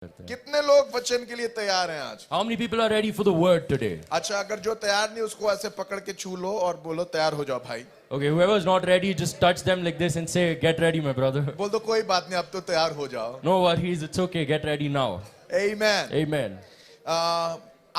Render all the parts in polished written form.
कितने लोग वचन के लिए तैयार हैं आज? How many people are ready for the word today? अच्छा, अगर जो तैयार नहीं उसको ऐसे पकड़ के छू लो और बोलो तैयार हो जाओ भाई। Okay, whoever is not ready, just touch them like this and say, "Get ready, my brother." बोल दो कोई बात नहीं, अब तो तैयार हो जाओ। No worries, it's okay. Get ready now. आमीन। Amen.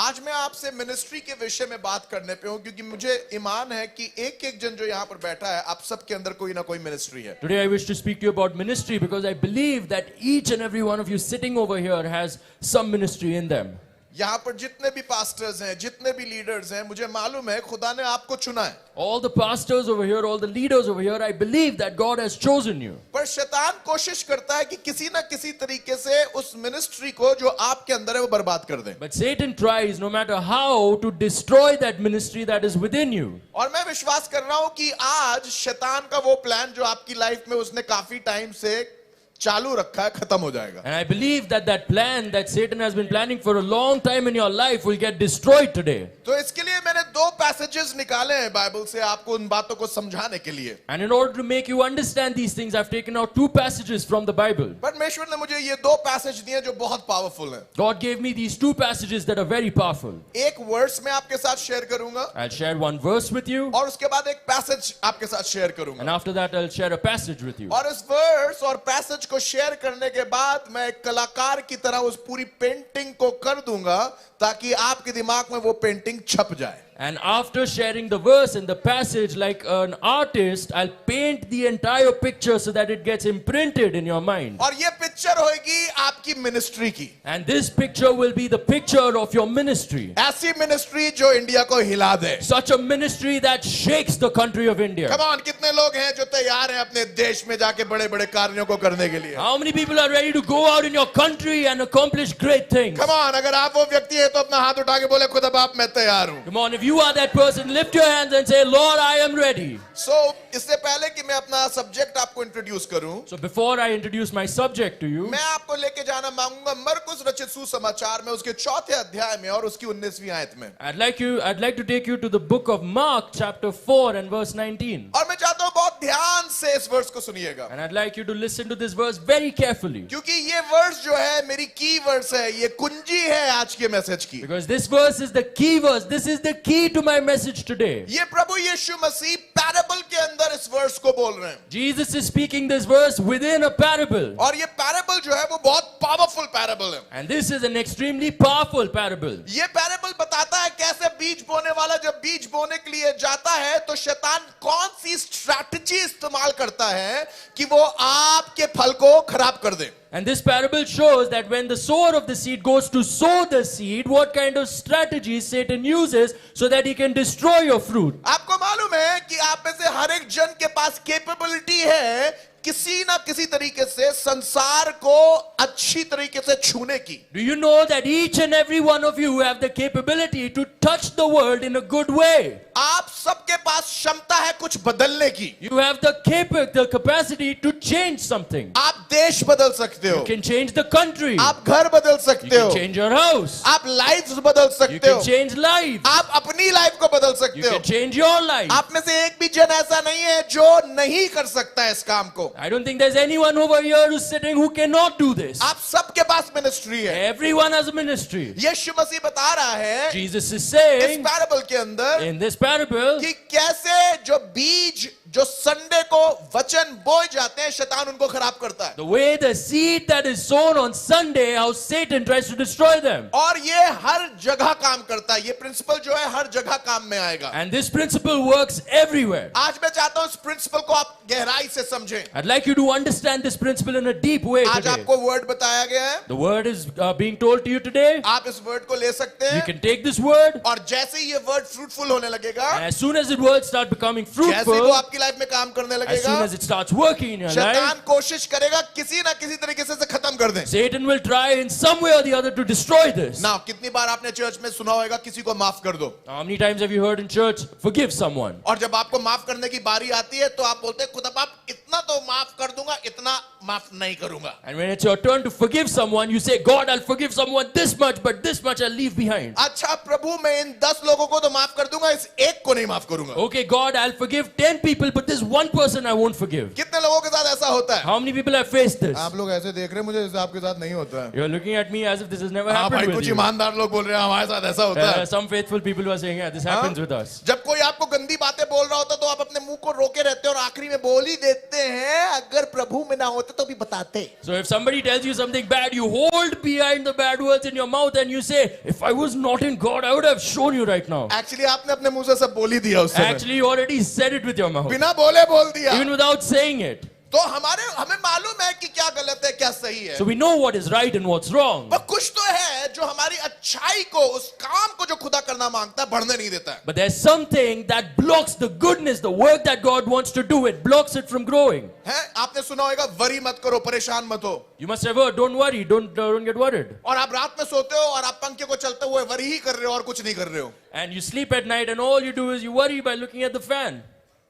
आज मैं आपसे मिनिस्ट्री के विषय में बात करने पे हूँ क्योंकि मुझे ईमान है कि एक एक जन जो यहाँ पर बैठा है आप सबके अंदर कोई ना कोई मिनिस्ट्री है। Today I wish to speak to you about ministry because I believe that each and every one of you sitting over here has some ministry in them. यहाँ पर जितने भी पास्टर्स हैं, जितने भी लीडर्स हैं, मुझे मालूम है खुदा ने आपको चुना है। All the pastors over here, all the leaders over here, I believe that God has chosen you. पर शैतान कोशिश करता है कि किसी ना किसी तरीके से उस मिनिस्ट्री को जो आपके अंदर है वो बर्बाद कर दे। But Satan tries, no matter how, to destroy that ministry that is within you. और मैं विश्वास कर रहा हूं कि आज शैतान का वो प्लान जो आपकी लाइफ में उसने काफी टाइम से चालू रखा है खत्म हो जाएगा। And I believe that that plan that Satan has been planning for a long time in your life will get destroyed today. तो इसके लिए मैंने दो पैसेजेस निकाले हैं बाइबल से आपको उन बातों को समझाने के लिए। And in order to make you understand these things, I've taken out two passages from the Bible. परमेश्वर ने मुझे ये दो पैसेज दिए जो बहुत पावरफुल हैं। God gave me these two passages that are very powerful. एक वर्स मैं आपके साथ शेयर करूंगा I'll share one verse with you, और उसके बाद एक पैसेज आपके साथ शेयर करूंगा। and after that I'll share a passage with you. और इस वर्स और पैसेज को शेयर करने के बाद मैं एक कलाकार की तरह उस पूरी पेंटिंग को कर दूंगा ताकि आपके दिमाग में वो पेंटिंग छप जाए। And after sharing the verse and the passage like an artist, I'll paint the entire picture so that it gets imprinted in your mind. और ये पिक्चर होगी आपकी मिनिस्ट्री की। And this picture will be the picture of your ministry. ऐसी ministry जो India को हिला दे। Such a ministry that shakes the country of India. Come on, कितने लोग हैं जो तैयार हैं अपने देश में जाके बड़े-बड़े कार्यों को करने के लिए? How many people are ready to go out in your country and accomplish great things? Come on, अगर आप वो व्यक्ति हैं तो अपना हाथ उठा के बोले खुदा बाप मैं तैयार हूँ। Come on, if you are that person, lift your hands and say, Lord, I am ready. So, इससे पहले कि मैं अपना सब्जेक्ट आपको इंट्रोड्यूस करूं, So before I introduce my subject to you, मैं आपको लेके जाना मांगूंगा मरकुस रचित सुसमाचार में उसके 4थे अध्याय में और उसकी 19वीं आयत में। I'd like to take you to the book of Mark, chapter 4 and verse 19. और मैं चाहता हूं बहुत ध्यान से इस वर्स को सुनिएगा, And I'd like you to listen to this verse very carefully. क्योंकि ये वर्स जो है मेरी की वर्स है, ये कुंजी है आज के मैसेज की। Because this verse is the key verse. This is the key to my message today. ये प्रभु यीशु मसीह पैराबल के अंदर इस वर्स को बोल रहे हैं। Jesus is speaking this verse within a parable. और ये पैराबल जो है वो बहुत पावरफुल पैराबल है। And this is an extremely powerful parable. ये पैराबल बताता है कैसे बीज बोने वाला जब बीज बोने के लिए जाता है तो शैतान कौन सी स्ट्रैटेजी इस्तेमाल करता है कि वो आपके फल को खराब कर दे। And this parable shows that when the sower of the seed goes to sow the seed, what kind of strategies Satan uses so that he can destroy your fruit. आपको मालूम है कि आप में से हर एक जन के पास कैपेबिलिटी है किसी ना किसी तरीके से संसार को अच्छी तरीके से छूने की। Do you know that each and every one of you have the capability to touch the world in a good way? आप सबके पास क्षमता है कुछ बदलने की। You have the capacity to change something. आप देश बदल सकते हो, You can change the country. आप घर बदल You सकते हो, can change your house. आप लाइफ बदल You सकते can हो, change life. आप अपनी लाइफ को बदल You सकते हो। can change your life. आप में से एक भी जन ऐसा नहीं है जो नहीं कर सकता है इस काम को। I don't think there's anyone over here who's sitting who cannot do this. आप सबके पास मिनिस्ट्री है। Everyone has a ministry. यीशु मसीह बता रहा है Jesus is इस saying पैराबल के अंदर in this parable कि कैसे जो बीज जो संडे को वचन बोए जाते हैं शैतान उनको खराब करता है। the way the seed that is sown on Sunday, how Satan tries to destroy them. और ये हर जगह काम करता है। ये प्रिंसिपल जो है हर जगह काम में आएगा। And this principle works everywhere. आज मैं चाहता हूं इस प्रिंसिपल को आप गहराई से समझें। I'd like you to understand this principle in a deep way आज today. आपको वर्ड बताया गया है, The word is being told to you today. आप इस वर्ड को ले सकते You हैं can take this word, और जैसे ही ये वर्ड फ्रूटफुल होने लगेगा, and as soon as the words start becoming जैसे ही वो fruitful, आपकी लाइफ में काम करने as soon लगेगा, as it starts working in your life, शैतान कोशिश करेगा किसी ना किसी तरीके से इसे खत्म कर दें। Satan will try in some way or the other to destroy this. ना कितनी बार आपने चर्च में सुना होगा किसी को माफ कर दो, How many times have you heard in church, forgive someone? और जब आपको माफ करने की बारी आती है तो आप बोलते हैं खुदा बाप इतना इतना तो माफ कर दूंगा, इतना माफ नहीं करूंगा. And when it's your turn to forgive someone, you say, God, I'll forgive someone this much, but this much I'll leave behind. अच्छा प्रभु, मैं इन 10 लोगों को तो माफ कर दूंगा, इस एक को नहीं माफ करूंगा. Okay, God, I'll forgive 10 people, but this one person I won't forgive. कितने लोगों के साथ ऐसा होता है? How many people have faced this? आप लोग ऐसे देख रहे हैं मुझे, जैसे आपके साथ नहीं होता है. You're looking at me as if this has never हाँ भाई, happened with कुछ you. ईमानदार लोग बोल रहे हैं हमारे साथ ऐसा होता है. Some faithful people who are saying, yeah, this happens with us. जब कोई आपको गंदी बातें बोल रहा होता तो आप अपने मुंह को रोके रहते हैं और आखिरी में बोल ही देते हैं, अगर प्रभु में ना होते तो भी बताते. So if somebody tells you something bad, you hold behind the bad words in your mouth and you say, if I was not in God, I would have shown you right now. Actually आपने अपने मुंह से सब बोल ही दिया उस समय. Actually, you already said it with your mouth, बिना बोले बोल दिया. even without saying it. तो हमें मालूम है कि क्या गलत है क्या सही है. So we know what is right and what's wrong. पर कुछ तो है जो हमारी अच्छाई को, उस काम को जो खुदा करना मांगता है, बढ़ने नहीं देता है. But there's something that blocks the goodness, the work that God wants to do. It blocks it from growing. है, आपने सुना होगा, वरी मत करो, परेशान मत हो. You must have heard, don't worry, don't get worried. और आप रात में सोते हो और आप पंखे को चलते हुए वरी ही कर रहे हो और कुछ नहीं कर रहे हो. And you sleep at night and all you do is you worry by looking at the fan.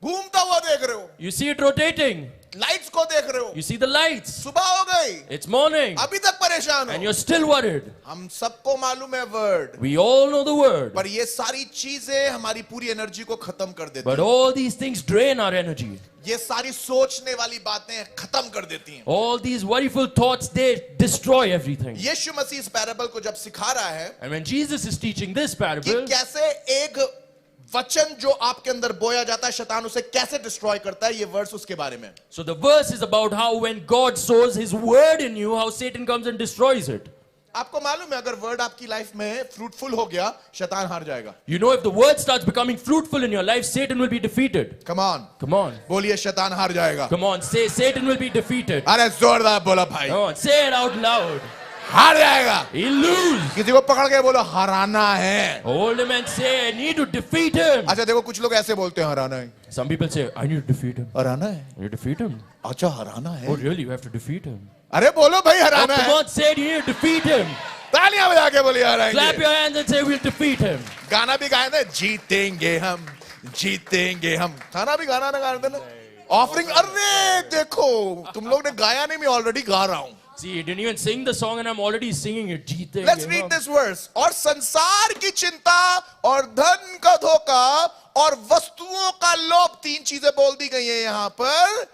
घूमता हुआ देख रहे हो, You see it rotating. Lights को देख रहे हो. You see the lights. सुबह हो गई, It's morning अभी तक परेशान and हो. you're still worried. हम सबको मालूम है word, We all know the word. पर ये सारी चीजें हमारी पूरी एनर्जी को खत्म कर देती But हैं. all these things drain our energy. ये सारी सोचने वाली बातें खत्म कर देती हैं. All these worryful thoughts, they destroy everything. यीशु मसीह इस पैराबल को जब सिखा रहा है And when Jesus is teaching this कि parable, कैसे एक वचन जो आपके अंदर बोया जाता है, शैतान उसे कैसे डिस्ट्रॉय करता है, ये वर्स उसके बारे में. so the verse is about how when God sows his word in you, how Satan comes and destroys it. आपको मालूम है, अगर वर्ड आपकी लाइफ में फ्रूटफुल हो गया, शैतान हार जाएगा. You know, if the word starts becoming fruitful in your life, Satan will be defeated. Come on, Come on. बोलिए शैतान हार जाएगा. Come on, say Satan will be defeated. अरे जोरदार बोला भाई, Come on, say it out loud. हार जाएगा. He'll lose. किसी को पकड़ के बोलो हराना है. Hold him and say, I need to defeat him. अच्छा देखो, कुछ लोग ऐसे बोलते हैं हराना है. Some people say, I need to defeat him. हराना है. I need to defeat him. अच्छा हराना Oh, है. really? You have to defeat him. अरे बोलो भाई Oh, हराना come है. on, say it, you need to defeat him. तालियां बजा के बोलिए Clap हराएंगे. your hands and say, we'll defeat him. गाना भी गाए थे, जीतेंगे हम, जीतेंगे हम. खाना भी गाना ना गा रहे थे ना. ऑफरिंग, अरे देखो तुम लोग ने गाया नहीं, मैं ऑलरेडी गा रहा हूं. See, you didn't even sing the song and I'm already singing it. जीतेंगे Let's हम. read this verse. और संसार की चिंता और धन का धोखा और वस्तुओं का लोभ, 3 चीजें बोल दी गई हैं यहां पर,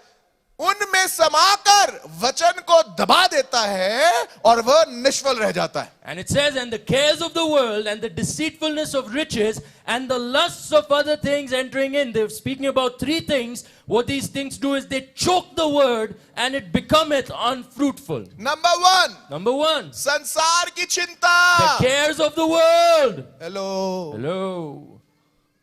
उनमें समाकर वचन को दबा देता है और वह निष्फल रह जाता है. And it says, and the cares of the world and the deceitfulness of riches and the lusts of other things entering in. They're speaking about 3 things. What these things do is they choke the word and it becometh unfruitful. Number 1, Number 1, संसार की the चिंता. cares of the world. Hello, Hello.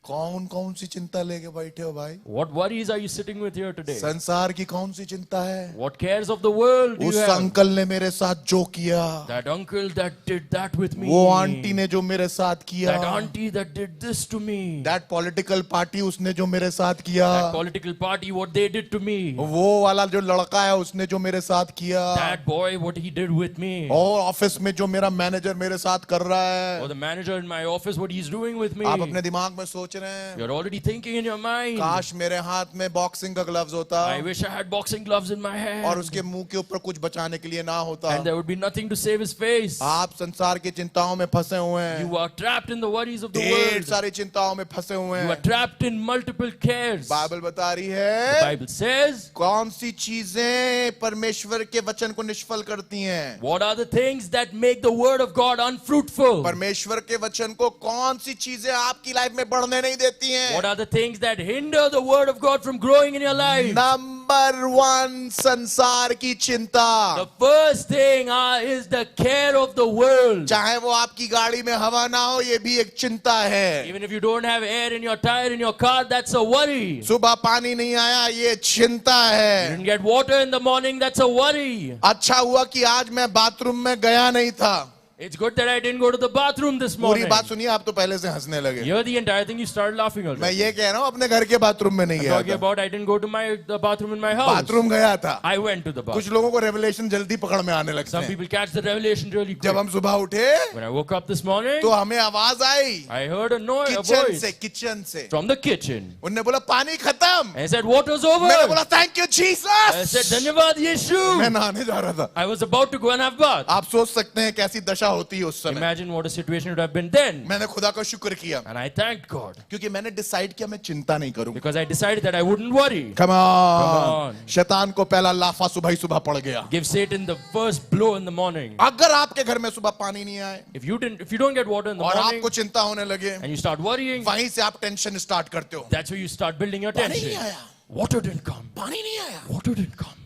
कौन कौन सी चिंता लेके बैठे हो भाई? What worries are you sitting with here today? संसार की कौन सी चिंता है? What cares of the world do उस you have? अंकल ने मेरे साथ जो किया, That uncle that did that with me. वो आंटी ने जो मेरे साथ किया, That auntie that did this to me. That political party उसने जो मेरे साथ किया, That political party, what they did to me. वो वाला जो लड़का है उसने जो मेरे साथ किया, That boy, what he did with me. और ऑफिस में जो मेरा मैनेजर मेरे साथ कर रहा Or है. the manager in my office, what he's doing with me. आप अपने दिमाग में सोच रहे हैं, You're already thinking in your mind. काश मेरे हाथ में बॉक्सिंग का ग्लव्स होता I wish I had boxing gloves in my hand. और उसके मुंह के ऊपर कुछ बचाने के लिए ना होता. And there would be nothing to save his face. आप संसार की चिंताओं में फंसे हुए हैं, You are trapped in the worries of the ढेर world. सारी चिंताओं में फंसे हुए You are हैं. trapped in multiple cares. The Bible बता रही है Bible says, कौन सी चीजें परमेश्वर के वचन को निष्फल करती हैं. what are the things that make the word of God unfruitful? परमेश्वर के वचन को कौन सी चीजें आपकी लाइफ में बढ़ने नहीं देती हैं. What are the things that hinder the word of God from growing in your life? Number 1, संसार की चिंता. The first thing is the care of the world. चाहे वो आपकी गाड़ी में हवा ना हो, ये भी एक चिंता है. Even if you don't have air in your tire in your car, that's a worry. सुबह पानी नहीं आया, ये चिंता You है. didn't get water in the morning, that's a worry. अच्छा हुआ कि आज मैं बाथरूम में गया नहीं था. It's good that I didn't go to the bathroom this पूरी morning. बात सुनिए, आप तो पहले से हंसने लगे. Hear the entire thing, you started laughing मैं already. ये कह रहा हूँ अपने घर के बाथरूम में नहीं गया Talking था. about I didn't go to the bathroom in my house. Bathroom गया था. I went to the कुछ bathroom. लोगों को रेवलेशन जल्दी पकड़ में आने लगते Some हैं. people catch the revelation really जब quick. हम सुबह उठे When I woke up this morning, तो हमें आवाज आई I heard a noise, a kitchen से, voice किचन से. from the kitchen. उनने बोला पानी खत्म. And I said, water's over. मैंने बोला thank you I Jesus. said, Dhanyavad Yeshu. मैं नहाने जा रहा था. I was about to go and have bath. आप सोच सकते हैं कैसी दशा होती है उस समय. Imagine what a situation would have been then. मैंने खुदा का शुक्र किया And I thanked God क्योंकि मैंने डिसाइड किया मैं चिंता नहीं करूंगा. because I decided that I wouldn't worry. Come on. on. शैतान को पहला लाफा सुबह ही सुबह पड़ गया. Give Satan the first blow in the morning. अगर आपके घर में सुबह पानी नहीं आए If you don't get water in the और morning आपको चिंता होने लगे, and you start worrying, वहीं से आप टेंशन स्टार्ट करते हो. that's where you start building your पानी tension. नहीं आया. Water didn't come. पानी नहीं आया. Water didn't come.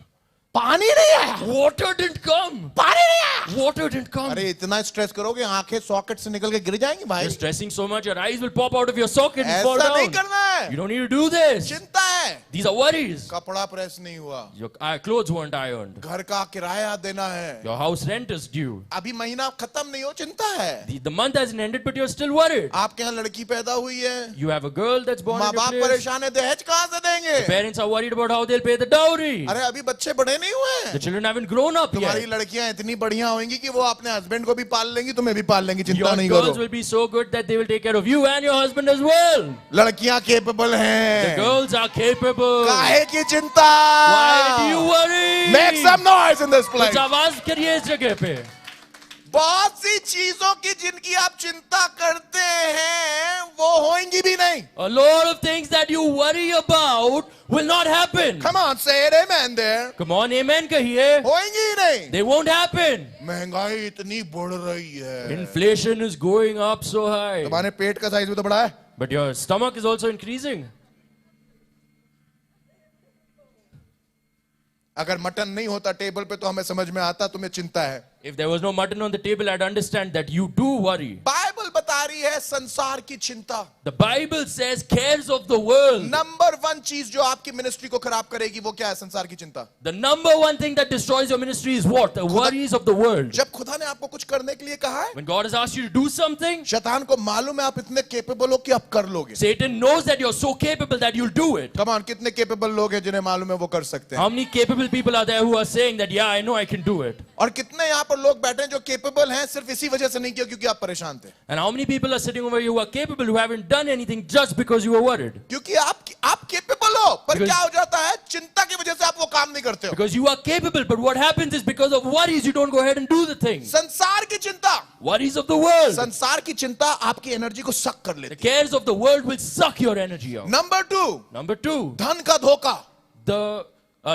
पानी नहीं आया. Water didn't come. पानी नहीं आया. Water didn't come. अरे इतना स्ट्रेस करोगे आंखें सॉकेट से निकल के गिर जाएंगी भाई. You're stressing so much, your eyes will pop out of your socket and fall ऐसा नहीं down. करना है. You don't need to do this. चिंता है. These are worries. कपड़ा प्रेस नहीं हुआ. Your clothes weren't ironed. घर का किराया देना है. Your house rent is due. अभी महीना खत्म नहीं हो, चिंता है. The month hasn't ended, but you're still worried. आपके यहाँ लड़की पैदा हुई है. You have a girl that's born माँ in your बाप place. परेशान है, दहेज कहाँ से देंगे? Parents are worried about how they'll pay the dowry. अरे अभी बच्चे बड़े नहीं हुए The हैं. children haven't grown up तुम्हारी yet. लड़कियां इतनी बढ़िया होंगी कि वो अपने हस्बैंड को भी पाल लेंगी, तुम्हें भी पाल लेंगी. चिंता Your नहीं girls करो. will be so good that they will take care of you and your husband as well. लड़कियां केपेबल The हैं. girls are capable. काहे की चिंता? Why do you worry? Make some noise in this कुछ place. आवाज करिए इस जगह पे. बहुत सी चीजों की जिनकी आप चिंता करते हैं वो होंगी भी नहीं. A lot of things that you worry about will not happen. Come on, say it, amen there. Come on, amen कहिए. होंगी ही नहीं. They won't happen. महंगाई इतनी बढ़ रही है. Inflation is going up so high. तुम्हारे पेट का साइज भी तो बड़ा है. But your stomach is also increasing. अगर मटन नहीं होता टेबल पे तो हमें समझ में आता तुम्हें चिंता है. If there was no mutton on the table, I'd understand that you do worry. Bible बता रही है संसार की चिंता. The Bible says cares of the world. Number 1 चीज जो आपकी मिनिस्ट्री को खराब करेगी वो क्या है? संसार की चिंता. The number one thing that destroys your ministry is what? The worries of the world. जब खुदा ने आपको कुछ करने के लिए कहा है, When God has asked you to do something, शैतान को मालूम है आप इतने केपेबल हो कि आप कर लोगे. Satan knows that you're so capable that you'll do it. Come on, कितने केपेबल लोग हैं जिन्हें मालूम है वो कर सकते हैं? How many capable people are there who are saying that, yeah, I know I can do it? और कितने यहाँ पर लोग बैठे हैं जो केपेबल हैं सिर्फ इसी वजह से नहीं किया क्योंकि आप परेशान थे? And how many people are sitting over here who are capable, who haven't done anything just because you were worried? क्योंकि आप केपेबल हो, पर Because- क्या हो जाता है? चिंता की वजह से आप वो काम नहीं करते हो. Because you are capable, but what happens is because of worries, you don't go ahead and do the thing. संसार की चिंता, Worries of the world. संसार की चिंता आपकी एनर्जी को सक कर The लेती cares of the world will suck your energy out. है. नंबर 2, Number two, धन का धोखा. the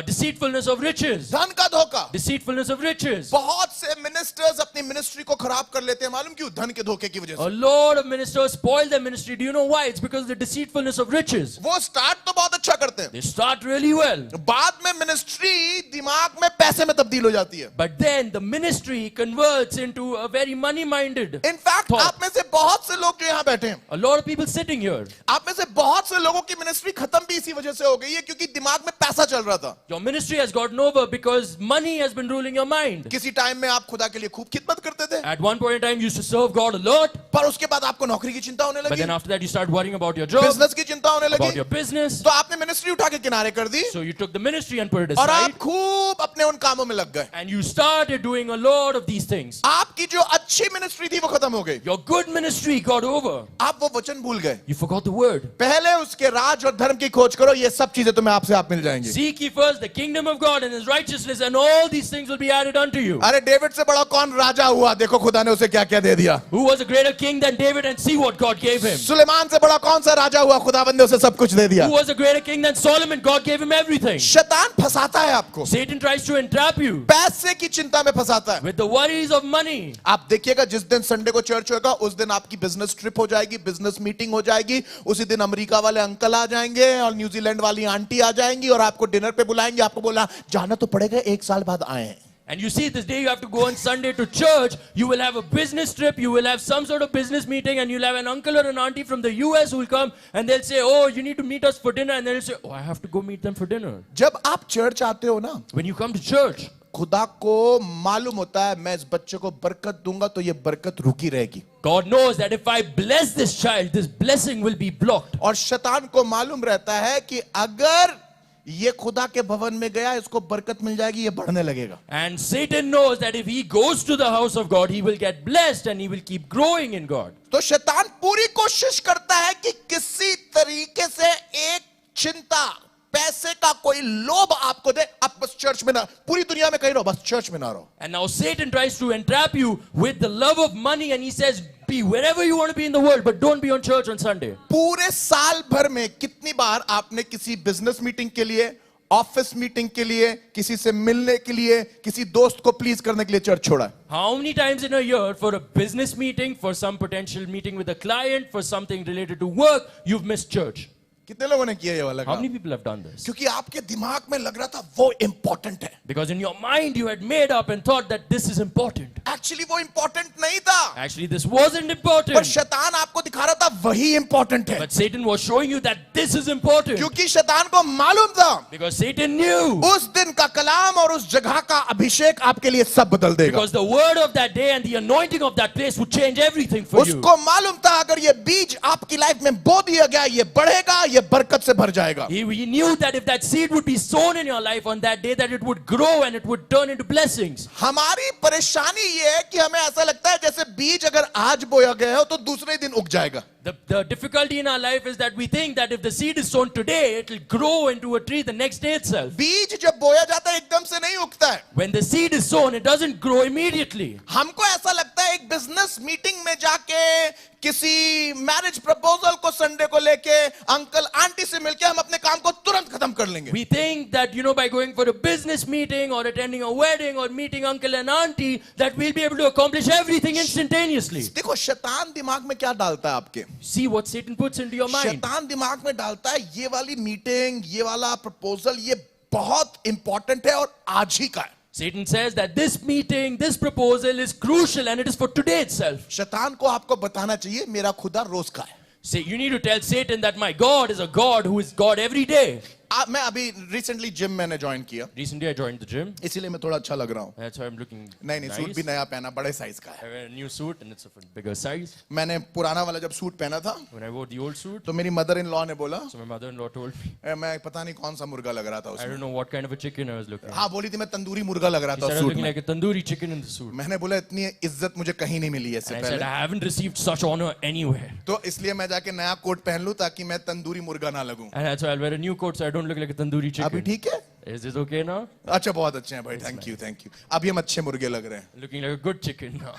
deceitfulness of riches. धन का धोखा. Deceitfulness of riches. बहुत से मिनिस्टर्स अपनी मिनिस्ट्री को खराब कर लेते हैं. मालूम क्यों? धन के धोखे की वजह A से. lot of ministers spoil their ministry. Do you know why? It's because of the deceitfulness of riches. वो स्टार्ट तो बहुत अच्छा करते हैं, They start really well. बाद में मिनिस्ट्री दिमाग में पैसे में तब्दील हो जाती है. But then the ministry converts into a very money-minded. In fact Thought. आप में से बहुत से लोग जो यहाँ बैठे हैं, A lot of people sitting here. आप में से बहुत से लोगों की मिनिस्ट्री खत्म भी इसी वजह से हो गई है क्योंकि दिमाग में पैसा चल रहा था. Your ministry has gotten over because money has been ruling your mind. किसी टाइम में आप खुदा के लिए खूब खिदमत करते थे, At one point in time, you used to serve God a lot. पर उसके बाद आपको नौकरी की चिंता होने But लगी, then after that, you start worrying about your job, business की चिंता होने about लगी, your business. तो आपने मिनिस्ट्री उठा के किनारे कर दी So you took the ministry and put it और आप aside. खूब अपने उन कामों में लग गए. And you started doing a lot of these things. आपकी जो अच्छी मिनिस्ट्री थी वो खत्म हो गई. Your good ministry got over. आप वो वचन भूल गए. You forgot the word. पहले उसके राज और धर्म की खोज करो, ये सब चीजें तुम्हें आपसे आप मिल जाएंगी. Seek ye first the kingdom of God and his righteousness, and all these things will be added unto you. अरे डेविड से बड़ा कौन राजा हुआ? देखो खुदा ने उसे क्या क्या दे दिया. Who was a greater king than David, and see what God gave him. Suleman से बड़ा कौन सा राजा हुआ? खुदाबंद ने उसे सब कुछ दे दिया. Who was a greater king than Solomon? God gave him everything. शैतान फंसाता है आपको, Satan tries to entrap you पैसे की चिंता में फंसाता है. with the worries of money. आप देखिएगा जिस दिन संडे को चर्च होगा उस दिन आपकी बिजनेस ट्रिप हो जाएगी, बिजनेस मीटिंग हो जाएगी. उसी दिन अमेरिका वाले अंकल आ जाएंगे और न्यूजीलैंड वाली आंटी आ जाएंगी और आपको डिनर पे बुलाएंगे. आपको बोला जाना तो पड़ेगा, 1 साल बाद आए. And you see, this day you have to go on Sunday to church. You will have a business trip. You will have some sort of business meeting, and you'll have an uncle or an auntie from the US who will come, and they'll say, "Oh, you need to meet us for dinner." And they'll say, "Oh, I have to go meet them for dinner." जब आप church आते हो ना, When you come to church, खुदा को मालूम होता है मैं इस बच्चे को बरकत दूंगा तो ये बरकत रुकी रहेगी, God knows that if I bless this child, this blessing will be blocked. और शैतान को मालूम रहता है कि अगर ये खुदा के भवन में गया इसको बरकत मिल जाएगी, ये बढ़ने लगेगा। And Satan knows that if he goes to the house of God, he will get blessed and he will keep growing in God. तो शैतान पूरी कोशिश करता है कि किसी तरीके से एक चिंता, पैसे का कोई लोभ आपको दे, आप बस चर्च में ना, पूरी दुनिया में कहीं रहो, बस चर्च में ना रहो। And now Satan tries to entrap you with the love of money, and he says, be wherever you want to be in the world, but don't be on church on Sunday. पूरे साल भर में कितनी बार आपने किसी business meeting के लिए, office meeting के लिए, किसी से मिलने के लिए, किसी दोस्त को प्लीज करने के लिए चर्च छोड़ा है? How many times in a year, for a business meeting, for some potential meeting with a client, for something related to work, you've missed church? कितने लोगों ने किया ये वाला How काम? many people have done this? क्योंकि आपके दिमाग में लग रहा था वो इंपॉर्टेंट है। Because in your mind you had made up and thought that this is important. Actually वो इंपॉर्टेंट नहीं था, Actually, this wasn't पर important. शैतान आपको दिखा रहा था वही इंपॉर्टेंट है। But Satan was showing you that this is important. क्योंकि शैतान को मालूम था Because Satan knew. उस दिन का कलाम और उस जगह का अभिषेक आपके लिए सब बदल देगा। Because the word of that day and the anointing of that place would change everything for you. उसको मालूम था अगर ये बीज आपकी लाइफ में बो दिया गया, ये बढ़ेगा, ये बरकत से भर जाएगा। He knew that if that seed would be sown in your life on that day, that it would grow and it would turn into blessings. हमारी परेशानी ये है कि हमें ऐसा लगता है जैसे बीज अगर आज बोया गया हो तो दूसरे दिन उग जाएगा। The difficulty in our life is that we think that if the seed is sown today, it will grow into a tree the next day itself. बीज जब बोया जाता है एकदम से नहीं उगता है। When the seed is sown, it doesn't grow immediately. हमको ऐसा लगता है एक बिजनेस मीटिंग में जाके किसी मैरिज प्रपोजल को संडे को लेके अंकल आंटी से मिलके हम अपने काम को तुरंत खत्म कर लेंगे। We think that, by going for a business meeting or attending a wedding or meeting uncle and auntie, that we'll be able to accomplish everything instantaneously. देखो शैतान दिमाग में क्या डालता है आपके? See what Satan puts into your mind. शैतान दिमाग में डालता है ये वाली मीटिंग, ये वाला प्रपोजल, ये बहुत इंपॉर्टेंट है और आज ही का है। Satan says that this meeting, this proposal is crucial and it is for today itself. शैतान को आपको बताना चाहिए मेरा खुदा रोज का है। Say, you need to tell Satan that my God is a God who is God every day. मैं अभी रिसेंटली जिम मैंने ज्वाइन किया, Recently I joined the gym. इसीलिए मैं थोड़ा अच्छा लग रहा हूँ। That's why I'm looking नहीं सूट nice. भी नया पहना, बड़े साइज का I है। have a new suit and it's of a bigger size. मैंने पुराना वाला जब सूट पहना था When I wore the old suit, तो मेरी मदर इन लॉ ने बोला, so my mother-in-law told me, मैं पता नहीं कौन सा मुर्गा लग रहा था I उसमें। don't know what kind of a chicken I was looking at. हाँ बोली थी मैं तंदूरी मुर्गा लग रहा She था said I उस was सूट looking में। like a tandoori chicken in the suit. मैंने बोला इतनी इज्जत मुझे कहीं नहीं मिली है इससे And I said, पहले, I haven't received such honor anywhere. तो इसलिए मैं जाके नया कोट पहन लूं ताकि मैं तंदूरी मुर्गा ना लगूं। And that's why I'll wear a new coat so I don't look like a tandoori अभी chicken. ठीक है? Is this okay now? अच्छा बहुत अच्छे हैं भाई, थैंक यू थैंक यू। अभी हम अच्छे मुर्गे लग रहे हैं। Looking like a good chicken now.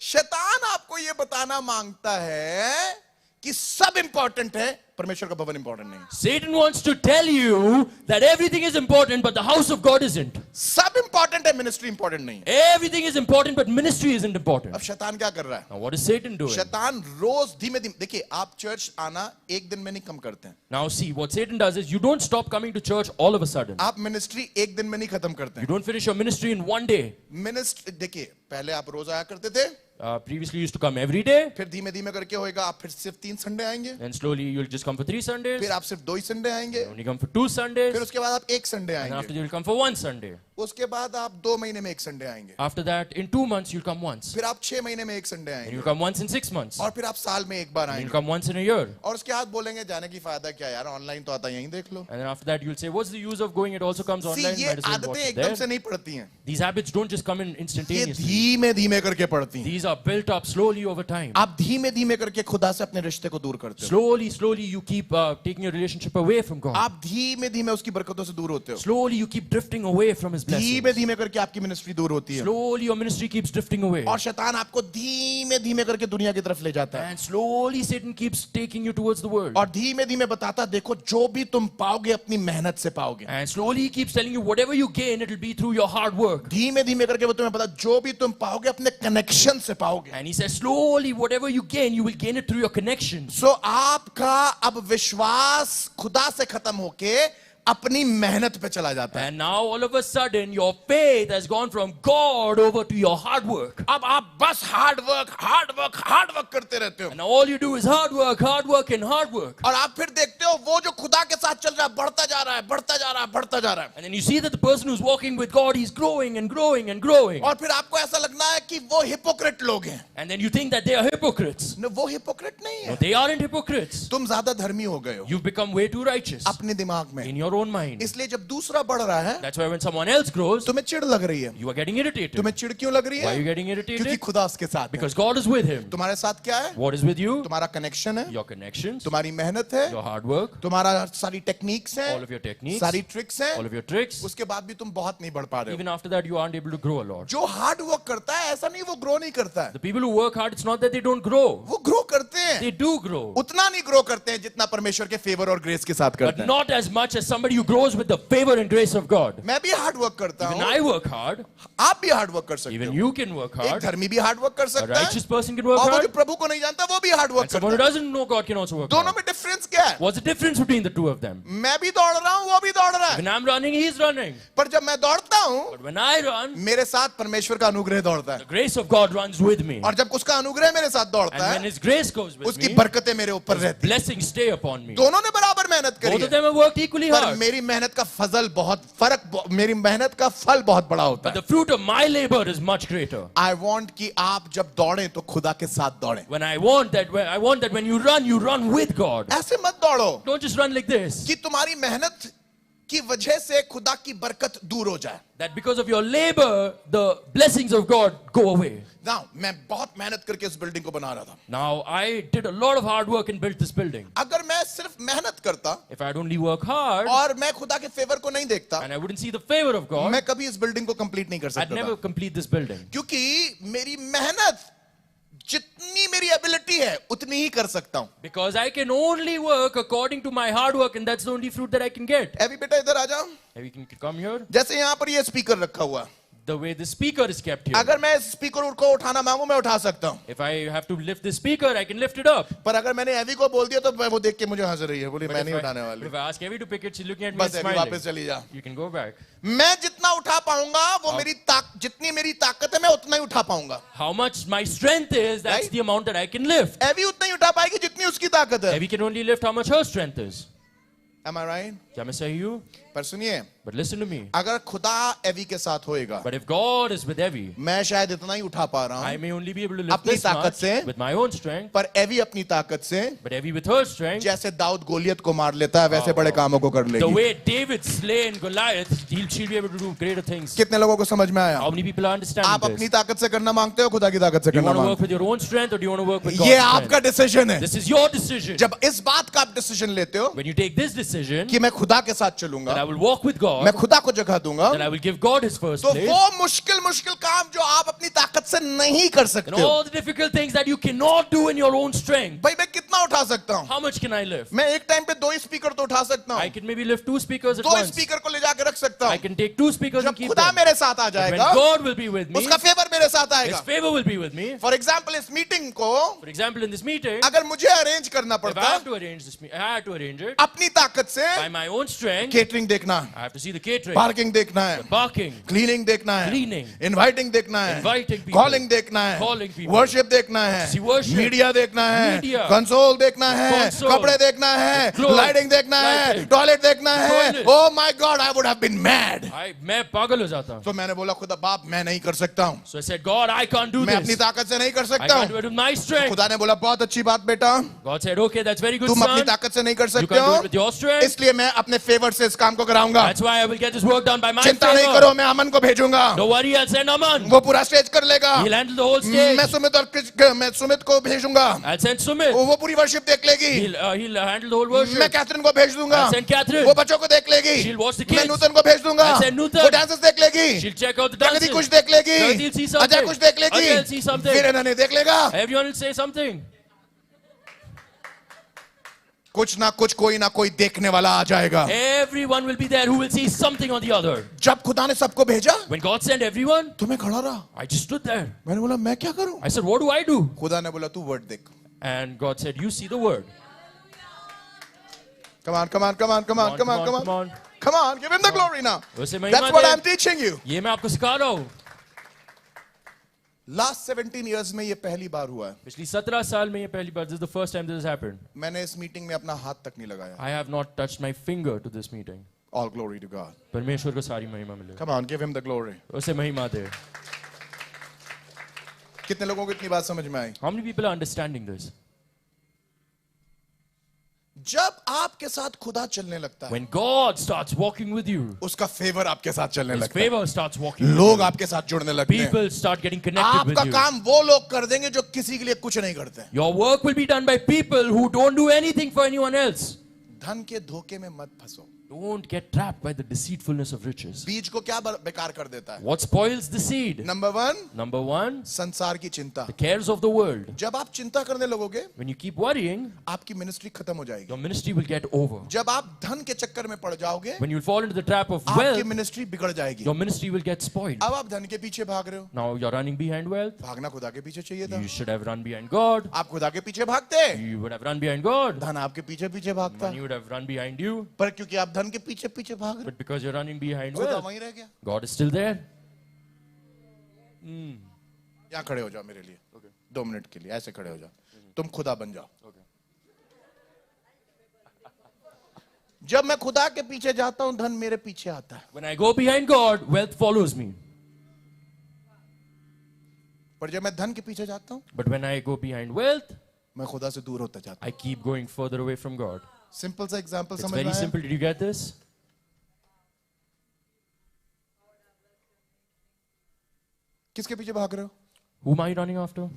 शैतान आपको ये बताना मांगता है कि सब इंपॉर्टेंट है, परमेश्वर का भवन इंपॉर्टेंट नहीं। Satan wants to tell you that everything is important, but the house of God isn't. सब इंपॉर्टेंट है, मिनिस्ट्री इंपॉर्टेंट नहीं। Everything is important, but ministry isn't important. अब शैतान क्या कर रहा है? Now, what is Satan doing? शैतान रोज धीमे धीमे, देखिए आप चर्च आना एक दिन में नहीं कम करते हैं, Now, see, what Satan does is you don't stop coming to church all of a sudden. आप मिनिस्ट्री एक दिन में नहीं खत्म करते You हैं। don't finish your ministry in one day. Ministry देखिए, पहले आप रोज आया करते थे, Previously, you used to come every day, फिर धीमे धीमे करके होएगा आप फिर सिर्फ 3 संडे आएंगे, and slowly you'll just come for 3 Sundays, फिर आप सिर्फ 2 ही संडे आएंगे, only come for 2 Sundays, फिर उसके बाद आप 1 संडे and after आएंगे, you'll come for 1 Sunday. उसके बाद आप 2 महीने में 1 संडे आएंगे, After that, in 2 months, you'll come once. फिर आप 6 महीने में 1 संडे And आएंगे, you'll come once in 6 months. और फिर आप साल में 1 बार And you'll आएंगे, come once in a year. और उसके बाद बोलेंगे जाने की फायदा क्या यार, ऑनलाइन तो आता, यहीं देख लो। And then after that, you'll say, what's the use of going? It also comes See, online. ये Might as well watch आदतें it एकदम there. से नहीं पड़ती हैं, These habits don't just come in ये instantaneously. धीमे धीमे करके पड़ती हैं। These are built up slowly over time. आप धीमे धीमे करके खुदा से अपने रिश्ते को दूर करते हो, Slowly, slowly, you keep taking your relationship away from God. आप धीमे धीमे उसकी बरकतों से दूर होते हो, Slowly, you keep drifting away from His धीमे blessings. धीमे करके आपकी मिनिस्ट्री दूर होती है, Slowly, your ministry keeps drifting away. और शैतान आपको धीमे धीमे करके दुनिया की तरफ ले जाता है, And slowly, Satan keeps taking you towards the world. और धीमे धीमे बताता देखो जो भी तुम पाओगे अपनी मेहनत से पाओगे, And slowly, he keeps telling you whatever you gain, it'll be through your hard work. धीमे धीमे करके वो तुम्हें पता जो भी तुम पाओगे अपने कनेक्शन से पाओगे। And he says, slowly, whatever you gain, you will gain it through your connections. सो आपका अब विश्वास खुदा से खत्म होके अपनी मेहनत पे चला जाता है। And now all of a sudden your faith has gone from God over to your hard work. अब आप बस हार्ड वर्क करते रहते हो, And now all you do is hard work and hard work. और आप फिर देखते हो वो जो खुदा के साथ चल रहा है बढ़ता जा रहा है, बढ़ता जा रहा है, बढ़ता जा रहा है। And then you see that the person who's walking with God, he's growing and growing and growing. और फिर आपको ऐसा लगना है कि वो हिपोक्रेट लोग हैं। And then you think that they are hypocrites. न, वो हिपोक्रेट नहीं No, है, they aren't hypocrites. तुम ज्यादा धर्मी हो गए हो You've become way too righteous अपने दिमाग में। in your own mind. इसलिए जब दूसरा बढ़ रहा है That's why when someone else grows, तुम्हें चिढ़ लग रही है। you are getting irritated. तुम्हें चिढ़ क्यों लग रही Why are you है? getting क्योंकि irritated? खुदा उसके साथ है। Because God is with him. तुम्हारे साथ क्या है? What is with you? तुम्हारा कनेक्शन है, Your connections, तुम्हारी मेहनत है, your hard work, तुम्हारा सारी टेक्निक्स all हैं, of your techniques, सारी ट्रिक्स हैं। all of your tricks. उसके बाद भी तुम बहुत नहीं बढ़ पा रहे हो। Even after that, you aren't able to grow a lot. जो हार्ड वर्क करता है ऐसा नहीं वो ग्रो नहीं करता है, The people who work hard, it's not that they don't grow. वो ग्रो करते हैं। They do grow. उतना नहीं ग्रो करते हैं जितना परमेश्वर के फेवर और ग्रेस के साथ करते But हैं। not as much as somebody who grows with the favor and grace of God. मैं भी हार्ड वर्क करता Even हूँ, I work hard. आप भी हार्ड वर्क कर सकते Even हो। you can work एक hard. धर्मी भी हार्ड वर्क कर A सकता righteous है, person can work और वो जो hard. प्रभु को नहीं जानता वो भी हार्ड वर्क And someone करता who है। doesn't know God can also work दोनों hard. में डिफरेंस क्या है? What's the difference between the two of them? मैं भी दौड़ रहा हूँ, वो भी दौड़ रहा है, When I'm running, he's running. पर जब मैं दौड़ता हूँ But when I run, मेरे साथ परमेश्वर का अनुग्रह दौड़ता है, the grace of God runs with me. और जब उसका अनुग्रह मेरे साथ दौड़ता And when है his grace goes with उसकी me, बरकतें मेरे ऊपर his रहती हैं। blessings stay upon me. दोनों ने बराबर मेहनत करी Both है, of them have worked equally पर hard. मेरी मेहनत का मेरी मेहनत का फल बहुत बड़ा होता But है। the fruit of my labor is much greater. I want कि आप जब दौड़े तो खुदा के साथ दौड़े, I want that when you run with God. ऐसे मत दौड़ो Don't just run like this. कि तुम्हारी मेहनत की वजह से खुदा की बरकत दूर हो जाए। That because of your labor, the blessings of God go away. ना, मैं बहुत मेहनत करके इस बिल्डिंग को बना रहा था। Now, I did a lot of hard work and built this building. अगर मैं सिर्फ मेहनत करता If I'd only work hard और मैं खुदा के फेवर को नहीं देखता, and I wouldn't see the favor of God, मैं कभी इस बिल्डिंग को कंप्लीट नहीं कर I'd सकता never था। complete this building. क्योंकि मेरी मेहनत जितनी मेरी एबिलिटी है उतनी ही कर सकता हूं। Because I can only work according to my hard work, and that's the only fruit that I can get. अभी बेटा इधर आ जाओ। Hey, we can come here. जैसे यहाँ पर ये स्पीकर रखा हुआ, The way the speaker is kept here. अगर मैं इस स्पीकर को उठाना मांगू मैं उठा सकता हूँ, If I have to lift the speaker, I can lift it up. पर अगर मैंने एवी को बोल दिया तो वो देख के मुझे हंस रही है, बोली But मैं if नहीं उठाने I, वाली। if I ask Evie to pick it, she's looking at me बस and एवी smiling. वापस चली जा। You can go back. मैं जितना उठा पाऊंगा वो मेरी जितनी मेरी ताकत है मैं उतना ही उठा पाऊंगा। How much my strength is, that's Right? the amount that I can lift. एवी उतना ही उठा पाएगी जितनी उसकी ताकत है। Evie can only lift how much her strength is. Am I right? Can I say you? पर सुनिए, But listen to me. अगर खुदा एवी के साथ होएगा, But if God is with Evie, मैं शायद इतना ही उठा पा रहा I हूँ, may only be able to lift अपनी this ताकत much से, with my own strength. पर एवी अपनी ताकत से But Evie with her strength, जैसे दाऊद गोलियत को मार लेता है वैसे बड़े कामों को कर the लेगी। way David slayed Goliath, she'll be able to do greater things. कितने लोगों को समझ में आया? How many people are understanding आप अपनी this? ताकत से करना मांगते हो, खुदा की ताकत से Do you करना want to work मांगते with your own strength or do you want to work with हो? ये God's आपका strength? डिसीजन है। This is your decision. जब इस बात का आप डिसीजन लेते हो When you take this decision, कि मैं खुदा के साथ that I चलूंगा, will walk with God, मैं खुदा को जगह दूंगा, that I will give God his first तो place, वो मुश्किल काम जो आप अपनी ताकत से नहीं कर and सकते हो, all the difficult things that you cannot do in your own strength, भाई मैं कितना उठा सकता हूँ? how much can I lift? मैं एक टाइम पे 2 स्पीकर तो उठा सकता I हूँ, can maybe lift 2 speakers at 2 once. Speaker को ले जाके रख सकता I हूँ। can take 2 speakers and जब keep खुदा them. मेरे साथ आ When जाएगा, God will be with me, उसका फेवर मेरे साथ his आएगा। favor will be with me. For example इस मीटिंग को For example, in this meeting, अगर मुझे अरेंज करना if I पड़ता have to arrange this, I have to arrange it अपनी ताकत से, by my own strength. Catering देखना, I have to see the catering, parking देखना है, parking, क्लीनिंग देखना है, Cleaning. इनवाइटिंग देखना है, Inviting people. कॉलिंग देखना है, Calling people. वर्शिप देखना है, See worship. मीडिया देखना है, Media. कंसोल देखना है, Console. कपड़े देखना है, Clothes. लाइटिंग देखना है, Lighting. टॉयलेट देखना है। Toilet. Oh my God, I would have been mad. मैं पागल हो जाता हूँ. तो मैंने बोला खुदा बाप मैं नहीं कर सकता हूँ, So I said, God, I can't do मैं अपनी this. ताकत से नहीं कर I सकता can't do हूँ। it with my strength. खुदा ने बोला बहुत अच्छी बात बेटा, God said, okay, that's very good, तुम अपनी son. ताकत से नहीं कर You सकते can't do हो, it with your strength. इसलिए मैं अपने फेवर से इस काम को कराऊंगा। That's why I will get this work done by my चिंता नहीं favor. करो, मैं अमन को भेजूंगा, Don't worry, I'll send Aman. वो पूरा स्टेज कर लेगा। He'll handle the whole stage. मैं सुमित को भेजूंगा, I'll send Sumit. वो पूरी वर्शिप देख लेगी। He'll handle the whole worship. मैं कैथरीन को भेज दूंगा, I'll send Catherine. वो बच्चों को देख लेगी। She'll watch the मैं kids. नूतन को भेज दूंगा, I'll send Nutan. वो डांसेस देख लेगी। She'll check out the Pragati dances. कुछ देख लेगी, Pragati will see something. Ajay कुछ देख लेगी, Ajay will see something. फिर इन्होंने देख लेगा। Everyone will say something. कुछ ना कुछ कोई ना कोई देखने वाला आ जाएगा। Everyone will be there who will see something or the other. जब खुदा ने सबको भेजा When God sent everyone, तो मैं खड़ा रहा, I just stood there. मैंने बोला मैं क्या करूं? I said, what do I do? खुदा ने बोला तू वर्ड देख। And God said, you see the word. Come on, come on, come on, come on, come on, come on. Come on, give him the glory now. उसे महिमा That's what they. I'm teaching you. ये मैं आपको सिखा रहा हूँ। Last 17 years में ये पहली बार हुआ है। पिछली 17 साल में ये पहली बार, this is the first time this has happened. मैंने इस मीटिंग में अपना हाथ तक नहीं लगाया। I have not touched my finger to this meeting. All glory to God. परमेश्वर को सारी महिमा मिले। Come on, give him the glory. उसे महिमा दे। कितने लोगों को इतनी बात समझ में आई? How many people are understanding this? जब आपके साथ खुदा चलने लगता है, When God starts walking with you, उसका फेवर आपके साथ चलने His लगता है, favor starts walking with लोग you. आपके साथ जुड़ने लगते हैं। People start getting connected with आपका you. काम वो लोग कर देंगे जो किसी के लिए कुछ नहीं करते। Your work will be done by people who don't do anything for anyone else. धन के धोखे में मत फंसो। Don't get trapped by the deceitfulness of riches. बीज को क्या बेकार कर देता है? What spoils the seed? Number 1, Number one, संसार की चिंता। the cares of the world. जब आप चिंता करने लगोगे, When you keep worrying, आपकी मिनिस्ट्री खत्म हो जाएगी। your ministry will get over. जब आप धन के चक्कर में पड़ जाओगे, When you fall into the trap of आपकी wealth, मिनिस्ट्री बिगड़ जाएगी। your ministry will get spoiled. अब आप धन के पीछे भाग रहे हो। Now you're running behind wealth. भागना खुदा के पीछे चाहिए था। You should have run behind God. आप खुदा के पीछे भागते, You would have run behind God. धन आपके पीछे पीछे भागता। And you would have run behind you. पर क्योंकि आप धन के पीछे पीछे भाग रहे, But because you're running behind खुदा wealth, वहीं रह गया। God is still there. यहाँ खड़े हो जाओ मेरे लिए, 2 मिनट के लिए ऐसे खड़े हो जाओ। तुम खुदा बन जाओ। जब मैं खुदा के पीछे जाता हूं, धन मेरे पीछे आता है। When I go behind God, wealth follows me. पर जब मैं धन के पीछे जाता हूं, But when I go behind wealth, मैं खुदा से दूर होता जाता I keep going further away from God. हूं। सिंपल सा एग्जांपल It's समझ very में आया? simple. Did you get this? किसके पीछे भाग रहे हो? Who am I running after?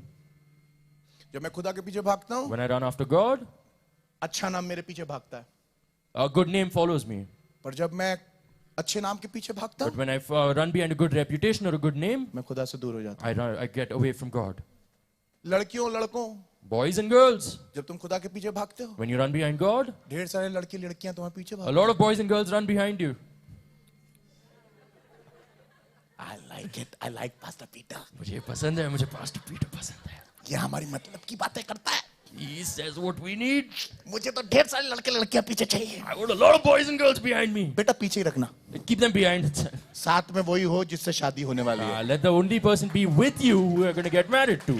जब मैं खुदा के पीछे भागता हूं, When I run after God, अच्छा नाम मेरे पीछे भागता है। a good name follows me. पर जब मैं अच्छे नाम के पीछे भागता But हूं, when I run behind a good reputation or a good name, मैं खुदा से दूर हो जाता I get away from God. हूं। लड़कियों लड़कों, Boys and girls, जब तुम खुदा के पीछे भागते हो, when you run behind God, ढेर सारे लड़की लड़कियां तुम्हारे पीछे a भागती lot of boys and girls run behind you. I like Pastor Peter. मुझे पसंद है, मुझे Pastor Peter पसंद है. ये हमारी मतलब की बातें करता है। He says what we need. मुझे तो ढेर सारे लड़के लड़कियां पीछे चाहिए। I want a lot of boys and girls behind me. बेटा पीछे ही रखना, Keep them behind. साथ में वही हो जिससे शादी होने वाली है। Let the only person be with you who are going to get married to.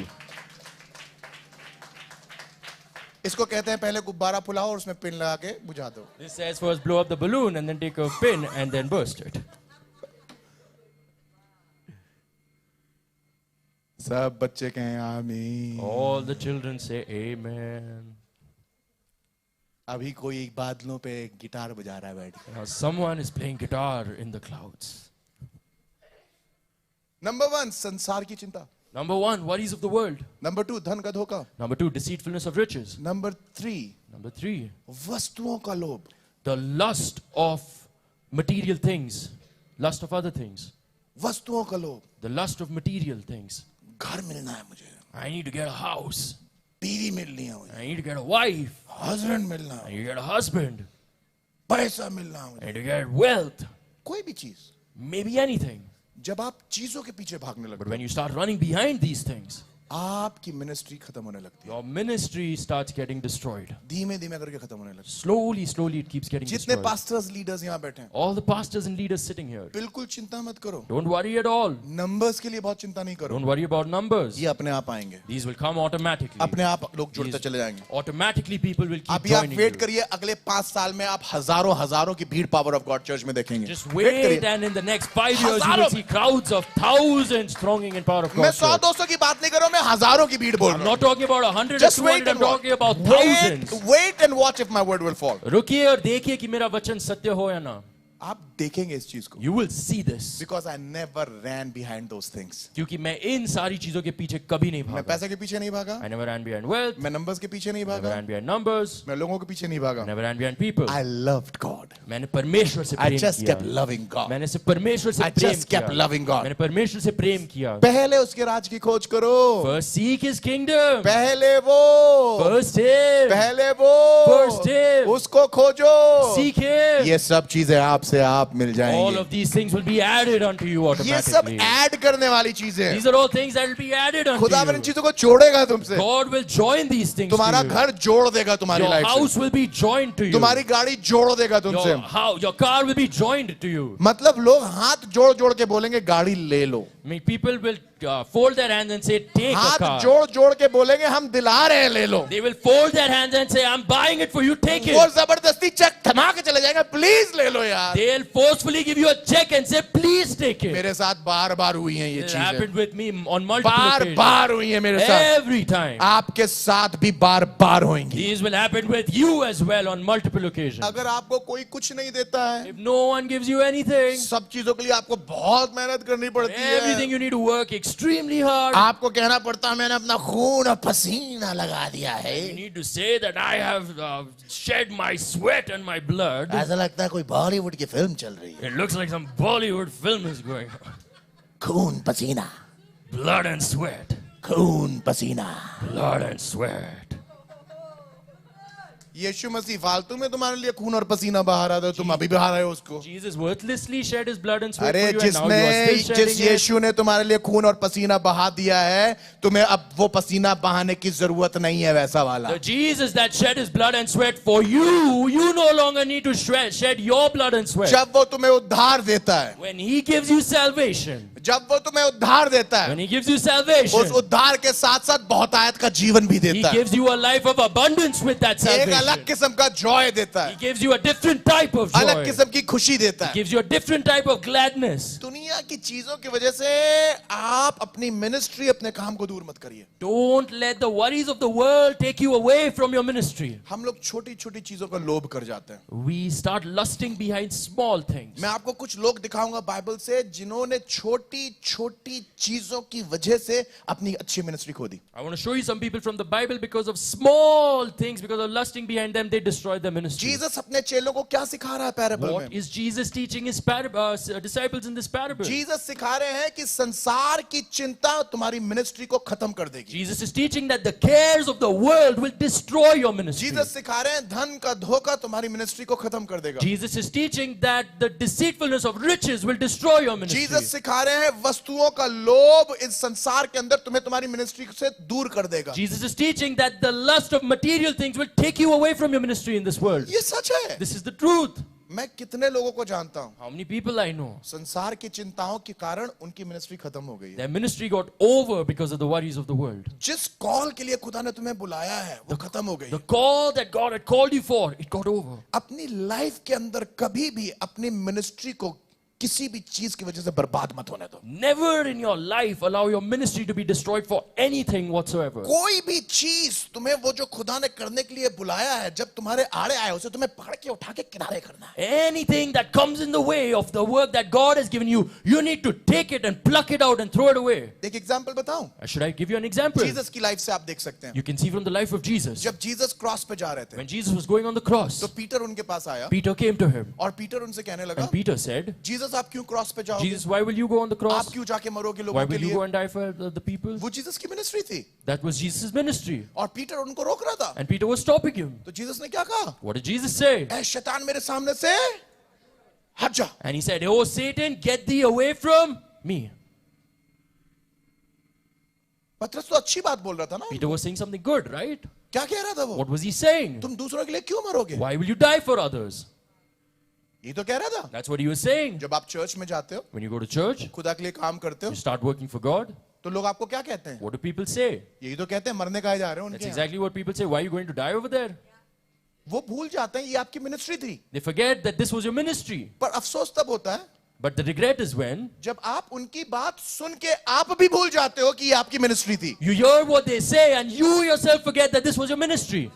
इसको कहते हैं पहले गुब्बारा फुलाओ और उसमें पिन लगा के बुझा दो। This says first blow up the balloon and then take a pin and then burst it. सब बच्चे कहें आमीन। All the children say amen. अभी कोई बादलों पे गिटार बजा रहा है बैठ के। Now someone is playing guitar in the clouds. Number 1, संसार की चिंता। Number one, worries of the world. Number 2, धन का धोखा। Number two, deceitfulness of riches. Number 3, Number three, वस्तुओं का लोभ। the lust of material things, lust of other things, वस्तुओं का लोभ। the lust of material things. घर मिलना है मुझे, I need to get a house. बीवी मिलनी है मुझे, I need to get a wife. Husband मिलना I है, need to get a husband. पैसा मिलना है I मुझे, need to get wealth. कोई भी चीज। Maybe anything. जब आप चीजों के पीछे भागने But लगते when हो, you start running behind these things, आपकी मिनिस्ट्री खत्म होने लगती है। your ministry starts getting destroyed. धीमे धीमे करके खत्म होने लगती Slowly, slowly it keeps getting है। जितने destroyed. पास्टर्स लीडर्स यहाँ बैठे हैं, All the pastors and leaders sitting here, बिल्कुल चिंता मत करो। don't worry at all. Numbers के लिए बहुत चिंता नहीं करो, Don't worry about numbers. ये अपने आप आएंगे, These will come automatically. अपने आप लोग जुड़ते चले जाएंगे। Automatically people will keep अभी आप joining वेट you. करिए, अगले 5 साल में आप हजारों हजारों की भीड़ पावर ऑफ गॉड चर्च में देखेंगे। Just वेट wait, करिए। and in the next 5 years you हजारों will see crowds of thousands thronging in power of मैं God. 100-200 की बात नहीं कर रहा हूं, मैं हजारों की भीड़ बोल I'm रहा हूं। not talking about 100 or Just 200, wait I'm and watch. talking about thousands. Wait and watch if my word will fall. रुकिए और देखिए कि मेरा वचन सत्य हो या ना. आप देखेंगे इस चीज को, You will see this. because I never ran behind those things. क्योंकि मैं इन सारी चीजों के पीछे कभी नहीं मैं भागा. पैसे के पीछे नहीं भागा, I never ran behind wealth. मैं नंबर्स के पीछे नहीं Never भागा, ran behind numbers. मैं लोगों के पीछे नहीं भागा। Never ran behind people. I loved God. मैंने परमेश्वर से I प्रेम just किया. kept loving God. मैंने सिर्फ परमेश्वर से I प्रेम just kept किया. loving God. मैंने परमेश्वर से प्रेम किया. पहले उसके राज की खोज करो, First seek his kingdom. पहले वो, First him. पहले वो, First him. उसको खोजो। Seek him. ये सब चीजें आप से आप मिल All जाएंगे। of these things will be added unto you ये सब automatically. ऐड करने वाली चीजें हैं। These are all things that will be added unto खुदा इन you. चीजों को जोड़ेगा तुमसे। God will join these things to तुम्हारा you. घर जोड़ देगा तुम्हारी Your लाइफ house से। will be joined to you. तुम्हारी गाड़ी जोड़ देगा तुमसे। Your car will be joined to you. मतलब लोग हाथ जोड़ जोड़ के बोलेंगे गाड़ी ले लो। I mean, people will fold their hands and say, take a हाथ car. जोड़ जोड़ के बोलेंगे हम दिला रहे हैं, ले लो। They will fold their hands and say, I'm buying it for you, take वो it. जबरदस्ती चेक थमा के चले जाएंगे, प्लीज ले लो यार। They'll forcefully give you a check and say, please take it. मेरे साथ बार बार हुई हैं ये It चीजें, happened with me on multiple bar occasions. बार हुई है मेरे साथ। Every time. आपके साथ भी बार बार होंगी। These will happen with you as well on multiple occasions. अगर आपको कोई कुछ नहीं देता है, If no one gives you anything, सब चीजों के लिए आपको बहुत मेहनत करनी पड़ती everything है। you need to work extremely hard. आपको कहना पड़ता है मैंने अपना खून और पसीना लगा दिया है। You need to say that I have shed my sweat and my blood. ऐसा लगता है कोई बॉलीवुड की फिल्म चल रही है। It looks like some Bollywood film is going on. खून पसीना, Blood and sweat. खून पसीना। Blood and sweat. यीशु मसीह फालतू में तुम्हारे लिए खून और पसीना बहा रहा था, तुम अभी बहा रहे हो उसको। Jesus worthlessly shed his blood and sweat अरे for you, and now you are जिस still shedding it. यीशु ने तुम्हारे लिए खून और पसीना बहा दिया है, तुम्हें अब वो पसीना बहाने की जरूरत नहीं है वैसा वाला। The Jesus that shed his blood and sweat for you, you no longer need to shed your blood and sweat. जब वो तुम्हें उद्धार देता है, When he gives you salvation, जब वो तुम्हें उद्धार देता when है, he gives you salvation, उस उद्धार के साथ साथ बहुतायत का जीवन भी he देता है, gives you a life of abundance with that एक अलग salvation. किस्म का जॉय देता He है, gives you a different type of अलग joy. किस्म की खुशी देता है। Gives you a different type of gladness. दुनिया की चीजों की वजह से आप अपनी मिनिस्ट्री, अपने काम को दूर मत करिए। Don't let the worries of the world take you away from your ministry. हम लोग छोटी छोटी चीजों का लोभ कर जाते हैं। We start lusting behind small things. मैं आपको कुछ लोग दिखाऊंगा बाइबल से जिन्होंने छोटी छोटी चीजों की वजह से अपनी अच्छी मिनिस्ट्री खो दी। I want to show you some people from the Bible because of small things, because of lusting behind them, they destroyed their ministry. Jesus अपने चेलों को क्या सिखा रहा है पैराबल What में? is Jesus teaching his disciples in this parable? Jesus सिखा रहे हैं कि संसार की चिंता तुम्हारी मिनिस्ट्री को खत्म कर देगी। Jesus is teaching that the cares of the world will destroy your ministry. Jesus सिखा रहे हैं धन का धोखा तुम्हारी मिनिस्ट्री को खत्म कर देगा। Jesus is teaching that the deceitfulness of riches will destroy your ministry. Jesus सिखा रहे हैं वस्तुओं का लोभ इस संसार के अंदर तुम्हें तुम्हारी मिनिस्ट्री से दूर कर देगा। Jesus is teaching that the lust of material things will take you away from your ministry in this world. ये सच है। This is the truth. मैं कितने लोगों को जानता हूं How many people I know, संसार की चिंताओं के कारण उनकी मिनिस्ट्री खत्म हो गई है। their ministry got over because of the worries of the world. जिस कॉल के लिए खुदा ने तुम्हें बुलाया है वो खत्म हो गई। The call that God had called you for, it got over. अपनी लाइफ के अंदर कभी भी अपनी मिनिस्ट्री को किसी भी चीज की वजह से बर्बाद मत होने दो। Never in your life allow your ministry to be destroyed for anything whatsoever. कोई भी चीज तुम्हें वो जो खुदा ने करने के लिए बुलाया है, जब तुम्हारे आड़े आए उसे तुम्हें पकड़ के उठा के किनारे करना है। Anything that comes in the way of the work that God has given you, you need to take it and pluck it out and throw it away. एक एग्जांपल बताऊं? Should I give you an example? Jesus की life से आप देख सकते हैं। You can see from the life of Jesus. जब Jesus cross पे जा रहे थे When Jesus was going on the cross, तो पीटर उनके पास आया Peter came to him. और पीटर उनसे कहने लगा, And Peter said, जीसस आप क्यों क्रॉस पे जाओगे? Jesus, why will you go on the आप cross? क्यों जाके मरोगे Why लोगों के will you लिए? go and die for the people? वो जीसस की मिनिस्ट्री थी That was Jesus' ministry. और पीटर उनको रोक रहा था। And Peter was stopping him. तो जीसस ने क्या कहा? What did Jesus say? ऐ शैतान मेरे सामने से हट जा। And he said, oh Satan, get thee away from me. पतरस तो अच्छी बात बोल रहा था ना। Peter was saying something good, right? क्या कह रहा था वो? What was he saying? तुम दूसरों के लिए क्यों मरोगे? Why will you die for others? ये तो कह रहा था। That's what he was saying. जब आप चर्च में जाते हो, When you go to church, खुदा के लिए काम करते हो, you start working for God. तो लोग आपको क्या कहते हैं? What do people say? यही तो कहते हैं मरने का जा रहे हो That's उनके। exactly what people say. Why are you going to die over there? वो भूल जाते हैं ये आपकी मिनिस्ट्री थी। They forget that this was your ministry. पर अफसोस तब होता है But the regret is when जब आप उनकी बात सुन के आप भी भूल जाते हो कि ये आपकी मिनिस्ट्री थी। you hear what they say and you yourself forget that this was your ministry.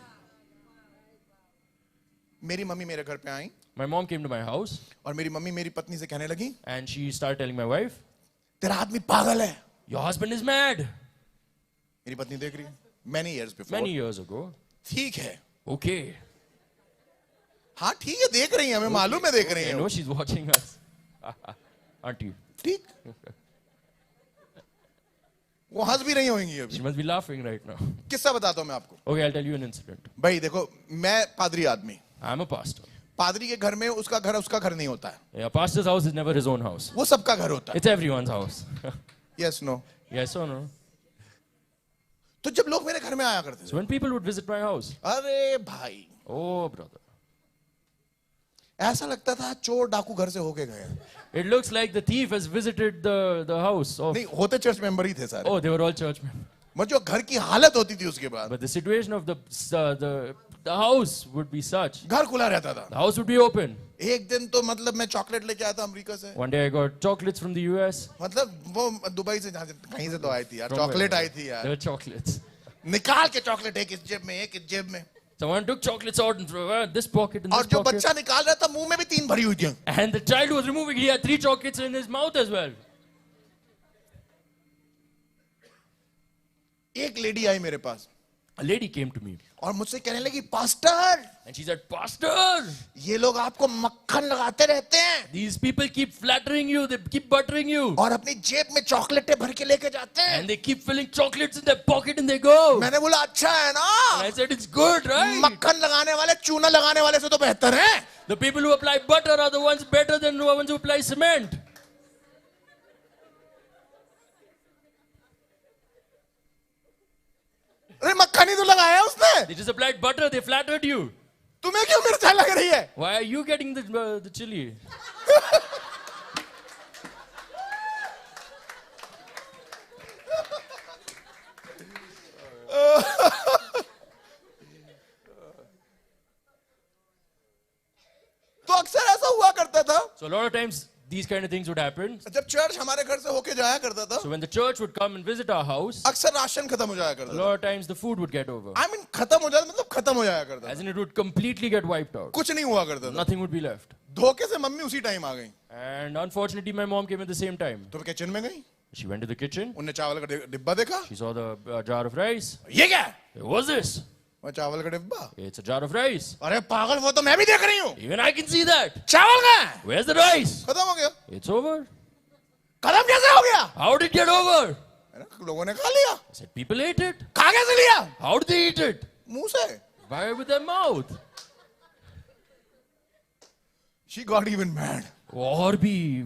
मेरी मम्मी मेरे घर पे आई My mom came to my house और मेरी मम्मी मेरी पत्नी से कहने लगी, and she started telling my wife, तेरा आदमी पागल है। your husband is mad. मेरी पत्नी देख रही है, many years before। Many years ago. ठीक है, Okay. हाँ ठीक है, देख रही है, हमें मालूम है देख रही I है know वो। she's watching us. Aren't you? ठीक, वो हंस भी रही होंगी अभी। She must be laughing right now. किस्सा बताता हूँ मैं आपको। Okay, I'll tell you an incident. भाई देखो, मैं पादरी आदमी, I'm a pastor. पादरी के घर में उसका घर नहीं होता है, A pastor's house is never his own house. वो सबका घर होता It's everyone's house. है. Yes no. Yes or no? तो जब लोग मेरे घर में आया करते थे, So when people would visit my house, अरे भाई oh brother, ऐसा लगता था चोर डाकू घर से होके गए. it looks like the thief has visited the house of. नहीं होते चर्च मेंबर ही थे सारे. Oh, they were all church members. मगर जो घर की हालत होती थी उसके बाद, But the situation of the house would be such. घर खुला रहता था. The house would be open. एक दिन तो मतलब मैं चॉकलेट लेके आया था अमेरिका से. One day I got chocolates from the US. मतलब वो दुबई से कहीं से तो आई थी यार, From चॉकलेट where? आई थी यार. There were chocolates. निकाल के चॉकलेट एक इस जेब में एक इस जेब में, Someone took chocolates out and threw this pocket and और this जो pocket. बच्चा निकाल रहा था मुंह में भी 3 भरी हुई थी. And the child who was removing, he had 3 chocolates in his mouth as well. एक लेडी आई मेरे पास A lady came to me और मुझसे कहने लगी, pastor and she said, Pastor, ये लोग आपको मक्खन लगाते रहते हैं these people keep flattering you, they keep buttering you, और अपनी जेब में चॉकलेटें भर के लेके जाते हैं. and they keep filling chocolates in their pocket and they go. मैंने बोला अच्छा है And ना, I said, it's good, right? मक्खन लगाने वाले चूना लगाने वाले से तो बेहतर है. The people who apply butter are the ones better than the ones who apply cement. अरे मक्खन ही तो लगाया उसने, They just applied butter, they flattered you. तुम्हें क्यों मिर्चा लग रही है? Why are you getting the chili? तो अक्सर ऐसा हुआ करता था So a lot of times these kind of things would happen. जब चर्च हमारे घर से होके जाया करता था, So when the church would come and visit our house, अक्सर राशन खत्म हो जाया a करता था. lot of times the food would get over. I mean खत्म हो जाता मतलब खत्म हो जाया करता था, As in it would completely get wiped out. कुछ नहीं हुआ करता था. Nothing would be left. धोखे से मम्मी उसी टाइम आ गई, And unfortunately my mom came at the same time. तो किचन में गई, She went to the kitchen. उनने चावल का डिब्बा देखा, She saw the jar of rice. ये क्या है? What's this? वो चावल का डिब्बा. It's a jar of rice. अरे पागल, वो तो मैं भी देख रही हूँ. Even I can see that. चावल कहाँ है? Where's the rice? खत्म हो गया. It's over. खत्म कैसे हो गया? How did it get over? है ना, लोगों ने खा लिया. I said, people ate it. खा कैसे लिया? How did they eat it? मुंह से. By with their mouth. She got even mad. और भी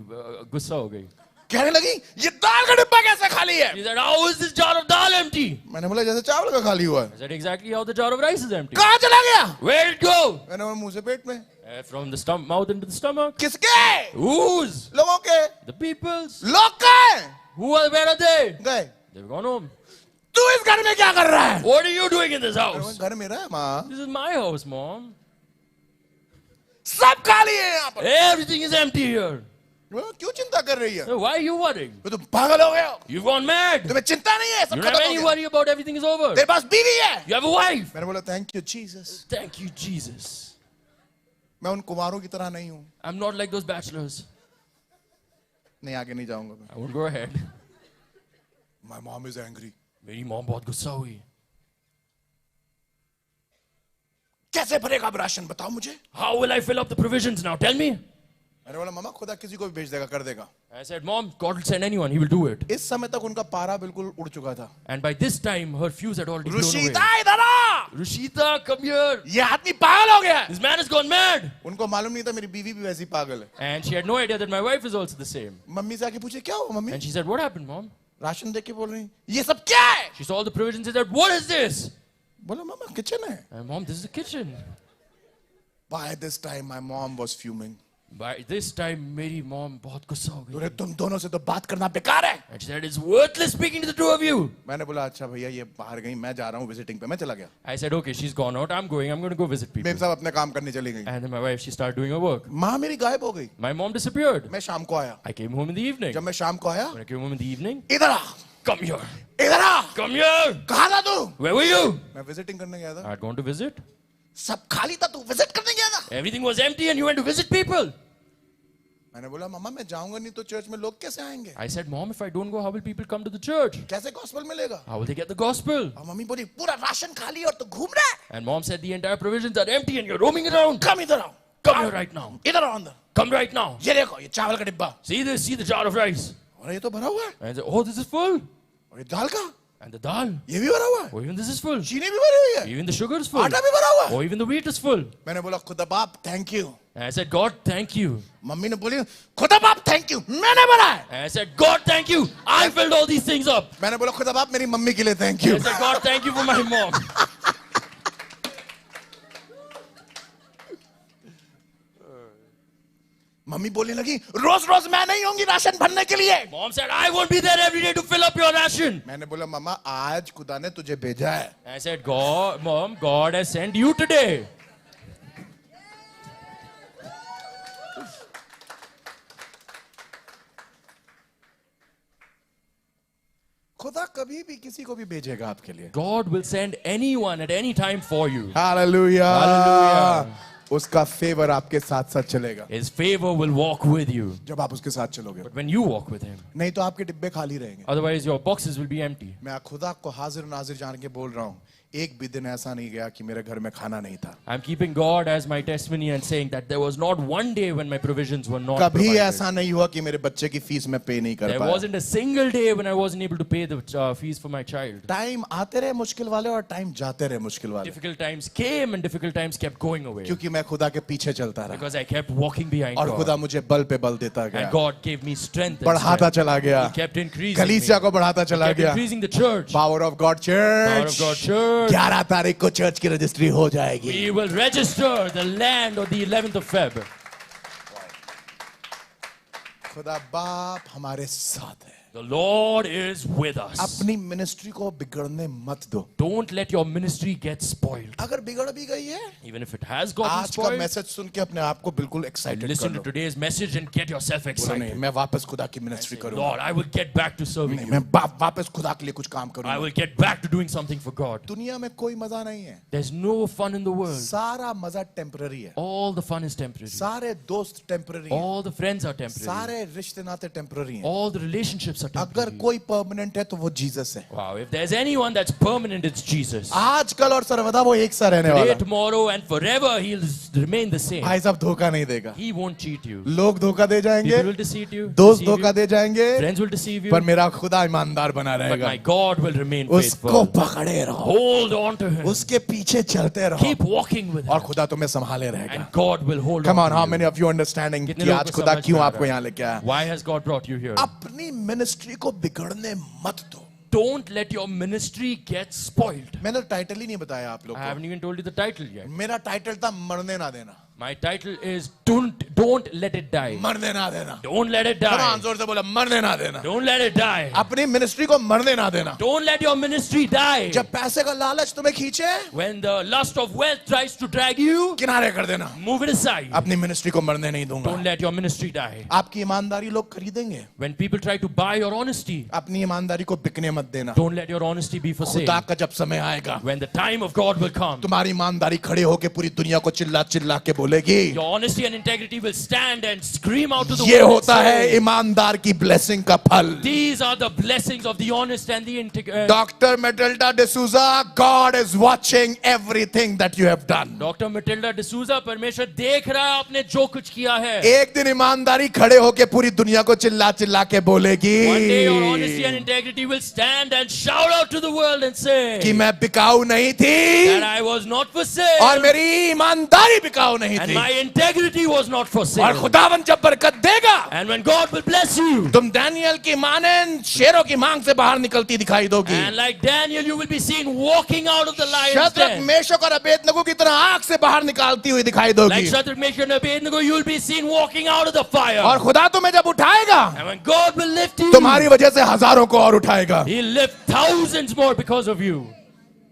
गुस्सा हो गई. कहने लगी, ये दाल का डिब्बा कैसे खाली है? She said, how is this jar of dal empty? मैंने बोला जैसे चावल का खाली हुआ है. I said, exactly how the jar of rice is empty. कहाँ चला गया? Where did it go? मैंने बोला मुंह से पेट में. From the mouth into the stomach. किसके? Whose? लोगों के. The people's. लोग कहाँ हैं? Where are they? गए. They've gone home. तू इस घर में क्या कर रहा है? What are you doing in this house? घर मेरा है माँ. This is my house, Mom. सब खाली है यहाँ पर. Everything is empty here. क्यों चिंता कर रही है? So why are you worrying? तो तुम पागल हो गए हो. You've gone mad. तुम्हें चिंता नहीं है, सब You don't खत्म have हो any गया. worry about everything is over. तेरे पास बीवी है. You have a wife. मैंने बोला thank you Jesus. Thank you, Jesus. मैं उन कुमारों की तरह नहीं हूँ. I'm not like those bachelors. नहीं आगे नहीं जाऊंगा मैं. I won't go ahead. My mom is angry. मेरी मॉम बहुत गुस्सा हुई. कैसे भरेगा अब राशन बताओ मुझे. How will I fill up the provisions now? Tell me. मैंने बोला मामा खुदा किसी को भी भेज देगा, कर देगा. I said, Mom, God will send anyone. He will do it. इस समय तक उनका पारा बिल्कुल उड़ चुका था. And by this time, her fuse had already blown away. Rushita इधर आ. Rushita, come here. ये आदमी पागल हो गया है. This man has gone mad. उनको मालूम नहीं था मेरी बीवी भी वैसी पागल है. And she had no idea that my wife is also the same. Mummy से आके पूछे क्या हुआ mummy? And she said, what happened, Mom? Ration देख के बोल रही ये सब क्या है? She saw all the provisions and said, what is this? बोला मामा किचन है. And Mom, this is the kitchen. By this time my mom was fuming. By this time, मेरी mom बहुत गुस्सा हो गई. बोले तुम दोनों से तो बात करना बेकार है. And she said, it's worthless speaking to the two of you. मैंने बोला अच्छा भैया ये बाहर गई, मैं जा रहा हूँ विजिटिंग पे. मैं चला गया. I said, okay, she's gone out. I'm going to go visit people. Ma'am साहब अपने काम करने चली गई. And then my wife, she started doing her work. माँ मेरी गायब हो गई. My mom disappeared. मैं शाम को आया. I came home in the evening. जब मैं शाम को आया, When I came home in the evening, इधर आ. come here. इधर आ. Come here. कहाँ था तू? Where were you? मैं विजिटिंग करने गया था. I had gone to visit. सब खाली था, तू विजिट करने गया था. Everything was empty and you went to visit people. मैंने बोला मामा मैं जाऊंगा नहीं तो चर्च में लोग कैसे आएंगे? I said, Mom, if I don't go, how will people come to the church? कैसे गॉस्पेल मिलेगा? How will they get the gospel? और मम्मी बोली पूरा राशन खाली और तू घूम रहा है. And Mom said, the entire provisions are empty and you're roaming around. कम इधर आओ. Come here right now. इधर आओ अंदर. Come right now. ये देखो ये चावल का डिब्बा. See this? See the jar of rice. और ये तो भरा हुआ है. And I said, oh, this is full. और ये दाल का. And the dal. ये भी भरा हुआ है, Oh, even this is full. चीनी भी भरी हुई है, Even the sugar is full. आटा भी भरा हुआ है। Oh, even the wheat is full. मैंने बोला खुदा बाप thank you. And I said, God, thank you. Mummy ने बोली खुदा बाप थैंक यू, मैंने बनाया। And I said, God, thank you. I filled all these things up. मैंने बोला खुदा बाप मेरी मम्मी के लिए thank I you. said, God, thank you for my mom. Mummy बोलने लगी रोज रोज मैं नहीं होंगी राशन भरने के लिए। Mom said, I won't be there every day to fill up your ration. मैंने बोला मम्मा आज खुदा ने तुझे भेजा है। I said, God, Mom, God has sent you today. खुदा कभी भी किसी को भी भेजेगा आपके लिए। God will send anyone at any time for you. Hallelujah. Hallelujah. उसका फेवर आपके साथ साथ चलेगा His favor will walk with you. जब आप उसके साथ चलोगे, But when you walk with Him, नहीं तो आपके डिब्बे खाली रहेंगे। otherwise your boxes will be empty. मैं खुदा को हाजिर नाजिर जान के बोल रहा हूँ, एक भी दिन ऐसा नहीं गया कि मेरे घर में खाना नहीं था। I'm keeping God as my testimony and saying that there was not one day when my provisions were not कभी provided. ऐसा नहीं हुआ कि मेरे बच्चे की फीस मैं पे नहीं कर There पाया। wasn't a single day when I wasn't able to pay the fees for my child. Time आते रहे मुश्किल वाले और टाइम जाते रहे मुश्किल वाले, Difficult times came and difficult times kept going away. क्योंकि मैं खुदा के पीछे चलता रहा Because I kept walking behind और खुदा God. मुझे बल पे बल देता And गया, God gave me strength and बढ़ाता strength. चला गया, He kept increasing me. कलीसिया को बढ़ाता चला Kept गया। increasing the church. Power of God Power of church God church. 11 तारीख को चर्च की रजिस्ट्री हो जाएगी। We will register the land on the 11th of Feb. खुदा बाप हमारे साथ है। The Lord is with us. अपनी मिनिस्ट्री को बिगड़ने मत दो। Don't let your ministry get spoiled. अगर बिगड़ भी गई है, Even if it has gotten आज का spoiled, मैसेज सुन के अपने आप को बिल्कुल एक्साइटेड कर listen to low. today's message and get yourself बोलो नहीं, excited. मैं वापस खुदा की मिनिस्ट्री करूंगा। Lord, I will get back to serving नहीं, you. मैं वापस खुदा के लिए कुछ काम I करूंगा। will get back to doing something for God. दुनिया में कोई मजा नहीं है, There's no fun in the world. सारा मजा टेम्पररी है, All the fun is temporary. सारे दोस्त टेम्पररी हैं, All the friends are temporary. सारे रिश्ते नाते टेम्पररी हैं। All the relationships are अगर temporary. कोई परमानेंट है तो वो जीसस है। Wow, if there's anyone that's permanent, it's Jesus. आजकल और सर्वदा वो एक सा रहने Today, वाला है। tomorrow, and forever, he'll remain the same. भाई साहब धोखा नहीं देगा, He won't cheat you. लोग धोखा दे जाएंगे, People will deceive you. दोस्त deceive धोखा you. दे जाएंगे, Friends will deceive you. पर मेरा खुदा ईमानदार बना But रहेगा। my God will remain उसको faithful. पकड़े रहो, Hold on to Him. उसके पीछे चलते रहो Keep walking with और Him. खुदा तुम्हें संभाले रहेगा। And God will hold Come on, on how to many you. of you understanding कितने कि लोगों आज को खुदा समझ क्यों में आ आपको रहा है? यहाँ लेके आया? Why has God brought you here? अपनी मिनिस्ट्री को बिगड़ने मत दो। Don't let your ministry get spoiled. मैंने टाइटल ही नहीं बताया आप लोग I haven't को। even told you the title yet. मेरा टाइटल था मरने ना देना, My title is Don't Let It Die. मरने ना देना। Don't let it Come die. on, जोर से बोला मरने ना देना। Don't let it die. अपनी मिनिस्ट्री को मरने ना देना। Don't let your ministry die. जब पैसे का लालच तुम्हें खींचे, When the lust of wealth tries to drag you, किनारे कर देना। move it aside. अपनी मिनिस्ट्री को मरने नहीं Don't दूंगा। let your ministry die. आपकी ईमानदारी लोग खरीदेंगे, When people try to buy your honesty, अपनी ईमानदारी को बिकने मत देना। don't let your honesty be for sale. खुदा का जब समय आएगा, When the time of God will come, तुम्हारी ईमानदारी खड़े होके पूरी दुनिया को चिल्ला चिल्ला के बोलेगी। your honesty and integrity will stand and scream out to the ये world and होता है say, ईमानदार की ब्लेसिंग का फल। these are the blessings of the honest and the Dr. Matilda D'Souza, God is watching everything that you have done. Dr. Matilda D'Souza, परमेश्वर देख रहा है आपने जो कुछ किया है. एक दिन ईमानदारी खड़े होके पूरी दुनिया को चिल्ला चिल्ला के बोलेगी One day your honesty and integrity will stand and shout out to the world and say कि मैं बिकाऊ नहीं थी that I was not for sale और मेरी ईमानदारी बिकाऊ नहीं and थी। my integrity was not for और sale. खुदावन जब बरकत देगा, And when God will bless you, तुम दानियल की माने शेरों की मांग से बाहर निकलती दिखाई दोगी। and like Daniel, you will be seen walking out of the lion's Shadrach den. Meshach और अबेदनगो की तरह आग से बाहर निकालती हुई दिखाई Like दोगी। Shadrach, Meshach, and Abednego, you will be seen walking out of the fire. और खुदा तुम्हें जब उठाएगा, And when God will lift you, तुम्हारी वजह से हजारों को और उठाएगा। He'll lift thousands more because of you.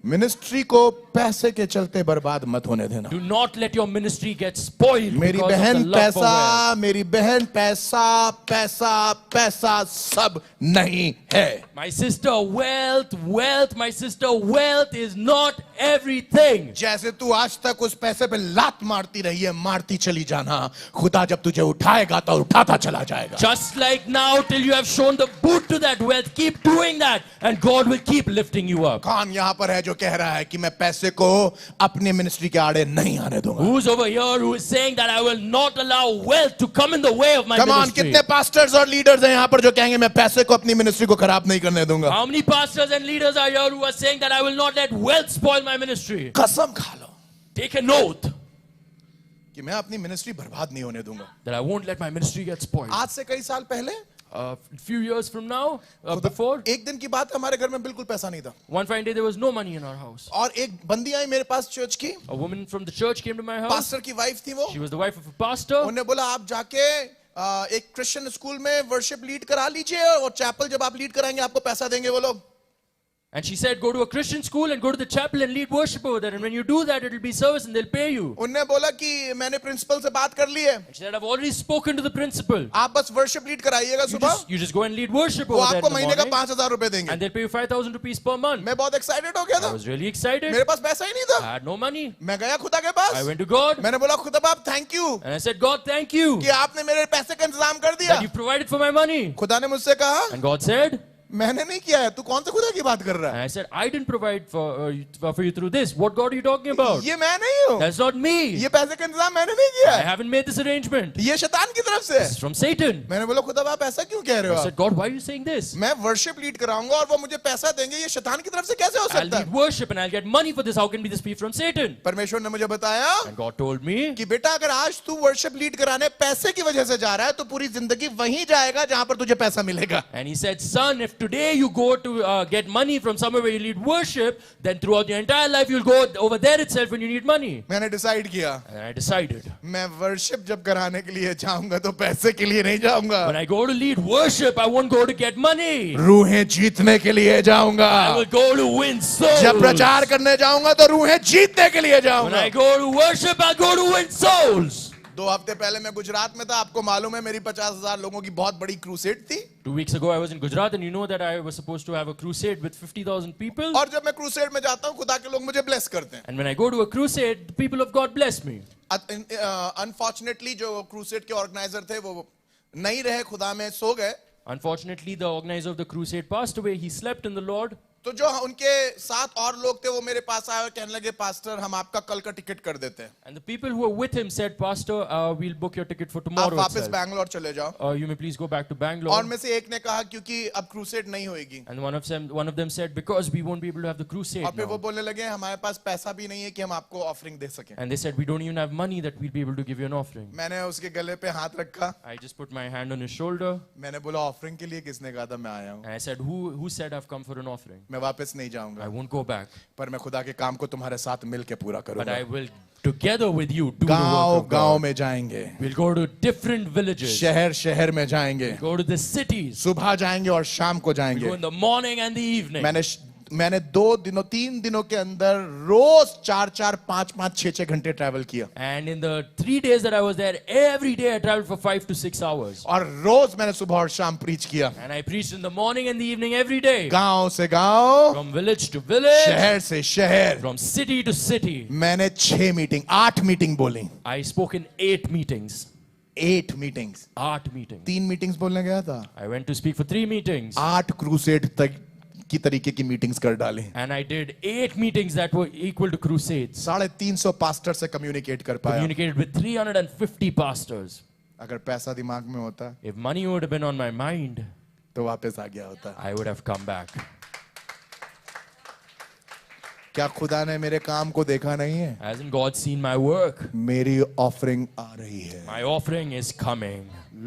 Ministry को पैसे के चलते बर्बाद मत होने देना। Do not let your ministry get spoiled मेरी because of the बहन love for wealth. पैसा, मेरी बहन पैसा पैसा पैसा सब नहीं है। My sister, wealth, my sister, wealth is not everything. जैसे तू आज तक उस पैसे पे लात मारती रही है, मारती चली जाना। खुदा जब तुझे उठाएगा तो उठाता चला जाएगा। Just like now, till you have shown the boot to that wealth, keep doing that, and God will keep lifting you up. कौन यहाँ पर है जो कह रहा है कि मैं पैसे पैसे को अपनी मिनिस्ट्री के आड़े नहीं आने दूंगा। Who's over here who is saying that I will not allow wealth to come in the way of my Come on, ministry? कितने पास्टर्स और लीडर्स हैं यहाँ पर जो कहेंगे मैं पैसे को अपनी मिनिस्ट्री को खराब नहीं करने दूंगा? How many pastors and leaders are here who are saying that I will not let wealth spoil my ministry? कसम खा लो Take an oath कि मैं अपनी मिनिस्ट्री बर्बाद नहीं होने दूंगा। that I won't let my ministry get spoiled. आज से कई साल पहले A few years from now, before, एक दिन की बात, हमारे घर में बिल्कुल पैसा नहीं था one fine day there was no money in our house. और एक बंदी आई मेरे पास चर्च की, A woman from the church came to my house. Pastor की वाइफ थी वो। She was the wife of a pastor. उन्हें बोला आप जाके एक क्रिश्चियन स्कूल में वर्शिप लीड करा लीजिए और चैपल जब आप लीड कराएंगे आपको पैसा देंगे वो लोग। And she said, go to a Christian school and go to the chapel and lead worship over there. And when you do that, it'll be service and they'll pay you. उन्हें बोला कि मैंने प्रिंसिपल से बात कर ली है, And she said, I've already spoken to the principal. आप बस वर्शिप लीड कराइएगा सुबह, You just go and lead worship वो over there in आपको the महीने का morning. 5,000 रुपए देंगे। And they'll pay you 5,000 rupees per month. मैं बहुत एक्साइटेड हो गया I था, was really excited. मेरे पास पैसा ही नहीं I था। had no money. मैं गया खुदा के पास, I went to God मैंने बोला खुदा बाप thank you and I said, God, thank you कि आपने मेरे पैसे का इंतजाम कर दिया। that you provided for my money. खुदा ने मुझसे कहा And God said, मैंने नहीं किया है, तू कौन से खुदा की बात कर रहा and है? I said, I didn't provide for you through this. What God are you talking about? ये मैं नहीं हूँ, That's not me. ये पैसे का इंतजाम मैंने नहीं किया I है, haven't made this arrangement. ये शैतान की तरफ से This is from Satan. मैंने बोला खुदा बाप ऐसा क्यों कह रहे हो I आप? said, God, why are you saying this? मैं वर्शिप लीड कराऊंगा और वो मुझे पैसा देंगे, ये शैतान की तरफ से कैसे हो I'll सकता lead है? worship and I'll get money for this. How can this be from Satan? परमेश्वर ने मुझे बताया And God told me, कि बेटा अगर आज तू वर्शिप लीड कराने पैसे की वजह से जा रहा है तो पूरी जिंदगी वहीं जाएगा जहां पर तुझे पैसा मिलेगा। and He said, son, if today you go to get money from somewhere where you lead worship, then throughout your entire life you'll go over there itself when you need money. मैंने decide किया And I decided, मैं worship जब कराने के लिए जाऊंगा तो पैसे के लिए नहीं जाऊंगा, when I go to lead worship, I won't go to get money. रूहें जीतने के लिए जाऊंगा। I will go to win souls. जब प्रचार करने जाऊंगा तो रूहें जीतने के लिए When जाऊंगा। I go to worship, I'll go to win souls. 2 हफ्ते पहले मैं गुजरात में था, आपको मालूम है मेरी 50,000 लोगों की बहुत बड़ी क्रूसेड थी। 2 weeks ago, I was in Gujarat, and you know that I was supposed to have a crusade with 50,000 people. और जब मैं क्रूसेड में जाता हूँ खुदा के लोग मुझे ब्लेस करते हैं। And when I go to a crusade, the people of God bless me. Unfortunately जो क्रूसेड के ऑर्गेनाइजर थे वो नहीं रहे, खुदा में सो गए। Unfortunately, the organizer of the crusade passed away. He slept in the Lord. तो जो उनके साथ और लोग थे वो मेरे पास आए और कहने लगे पास्टर हम आपका कल का टिकट कर देते हैं, And the people who were with him said, Pastor, we'll book your ticket for आप tomorrow वापस itself. बैंगलोर चले जाओ। You may please go back to और Bangalore. में से एक ने कहा क्योंकि अब क्रूसेड नहीं होएगी, And one of them said, because we won't be able to have the crusade और फिर वो now. बोलने लगे हमारे पास पैसा भी नहीं है कि हम आपको ऑफरिंग दे सकें। And they said, we don't even have money that we'll be able to give you an offering. मैंने उसके गले पे हाथ रखा, I just put my hand on his shoulder. मैंने बोला ऑफरिंग के लिए किसने कहा था मैं आया हूँ, And I said, who said I've come for an offering? मैं वापस नहीं जाऊंगा, I won't go back. पर मैं खुदा के काम को तुम्हारे साथ मिल के पूरा But करूंगा। I will, together with you, do the गांव work of गांव God. में जाएंगे, We'll go to different villages. शहर शहर में जाएंगे, Go to the cities. सुबह जाएंगे और शाम को Go जाएंगे। in the morning and the evening. मैंने 3 दिनों के अंदर रोज 4, 5, 6 घंटे ट्रैवल किया And in the 3 days that I was there, every day I traveled for 5 to 6 hours. और रोज मैंने सुबह और शाम प्रीच किया, And I preached in the morning and the evening every day. गांव से गांव, From village to village, शहर से शहर। from city to city. मैंने 8 मीटिंग बोली, I spoke in 8 meetings. 8 meetings, 8 meetings. 3 meetings बोलने गया था, I went to speak for 3 meetings. 8 crusade तक की तरीके की मीटिंग्स कर डाली, And I did 8 meetings that were equal to crusades. 350 pastor से कम्युनिकेट कर पाया। Communicated with 350 pastors. अगर पैसा दिमाग में होता If money would have been on my mind, तो वापस आ गया होता। I would have come back. क्या खुदा ने मेरे काम को देखा नहीं है? Hasn't God seen my work? मेरी ऑफरिंग आ रही है। My offering is coming.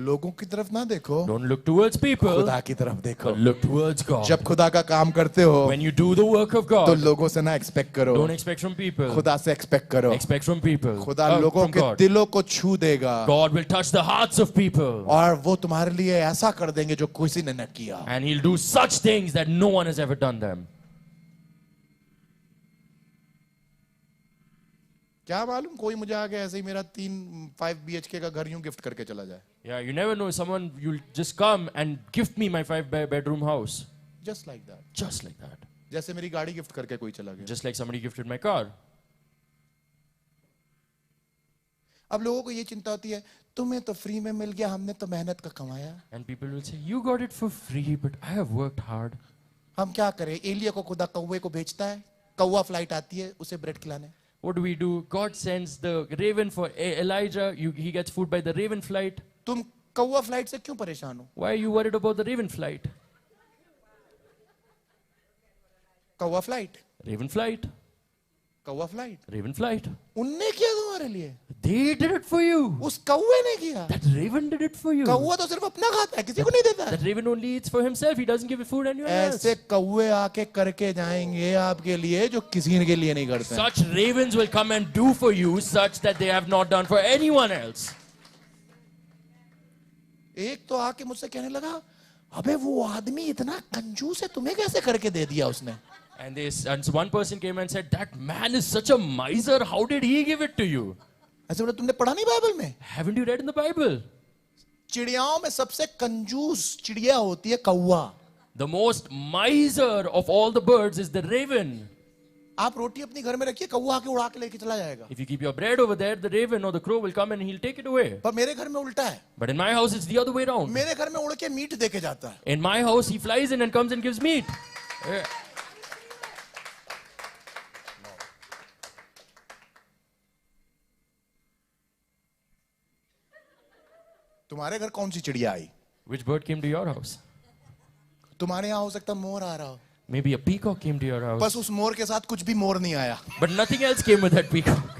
लोगों की तरफ ना देखो, Don't look towards people, खुदा की तरफ देखो। but look towards God. जब खुदा का काम करते हो When you do the work of तो God, लोगों से ना एक्सपेक्ट करो, don't expect from people. खुदा से एक्सपेक्ट करो। Expect from people. खुदा From लोगों के God. दिलों को छू देगा God will touch the hearts of people. और वो तुम्हारे लिए ऐसा कर देंगे जो किसी ने न किया। And He'll do such things that no one has ever done them. क्या मालूम कोई मुझे आगे ऐसे ही मेरा 5 BHK का घर यूं गिफ्ट करके चला जाए। Yeah, you never know. Someone, you'll just come and gift me my 5-bedroom house. Just like that. Just like that. जैसे मेरी गाड़ी गिफ्ट करके कोई चला गया। Just like somebody gifted my car. अब लोगों को ये चिंता होती है तुम्हें तो फ्री में मिल गया, हमने तो मेहनत का कमाया, And people will say, you got it for free, but I have worked hard. हम क्या करें? एलिया को खुदा कौवे को बेचता है, कौवा फ्लाइट आती है उसे ब्रेड खिलाने, What do? God sends the raven for Elijah. He gets food by the raven flight. तुम कौवा फ्लाइट से क्यों परेशान हो? Why are you worried about the raven flight? कौवा फ्लाइट, Raven flight. कौवा फ्लाइट, Raven flight. उनने किया तुम्हारे लिए, They did it for you. उस कौवे ने किया। That raven did it for you. कौवा तो सिर्फ अपना खाता है, किसी को नहीं देता है। That raven only eats for himself. He doesn't give food anyone else. ऐसे कौवे आके करके जाएंगे आपके लिए जो किसी के लिए नहीं करते हैं। Such ravens will come and do for you such that they have not done for anyone else. एक तो आके मुझसे कहने लगा, अबे वो आदमी इतना कंजूस है, तुम्हें कैसे करके दे दिया उसने? And one person came and said, that man is such a miser. How did he give it to you? ऐसे बोला, तुमने पढ़ा नहीं बाइबल में? Haven't you read in the Bible? चिड़ियाओं में सबसे कंजूस चिड़िया होती है कौवा। The most miser of all the birds is the raven. आप रोटी अपने घर में रखिए, कौवा आके उड़ा के लेके चला जाएगा। If you keep your bread over there, the raven or the crow will come and he'll take it away. पर मेरे घर में उल्टा है। But in my house, it's the other way around. मेरे घर में उड़ के मीट देके जाता है। In my house, he flies in and comes and gives meat. Yeah. तुम्हारे घर कौन सी चिड़िया आई? Which bird came to your house? तुम्हारे यहाँ हो सकता मोर आ रहा हो, Maybe a peacock came to your house. बस उस मोर के साथ कुछ भी मोर नहीं आया। But nothing else came with that peacock.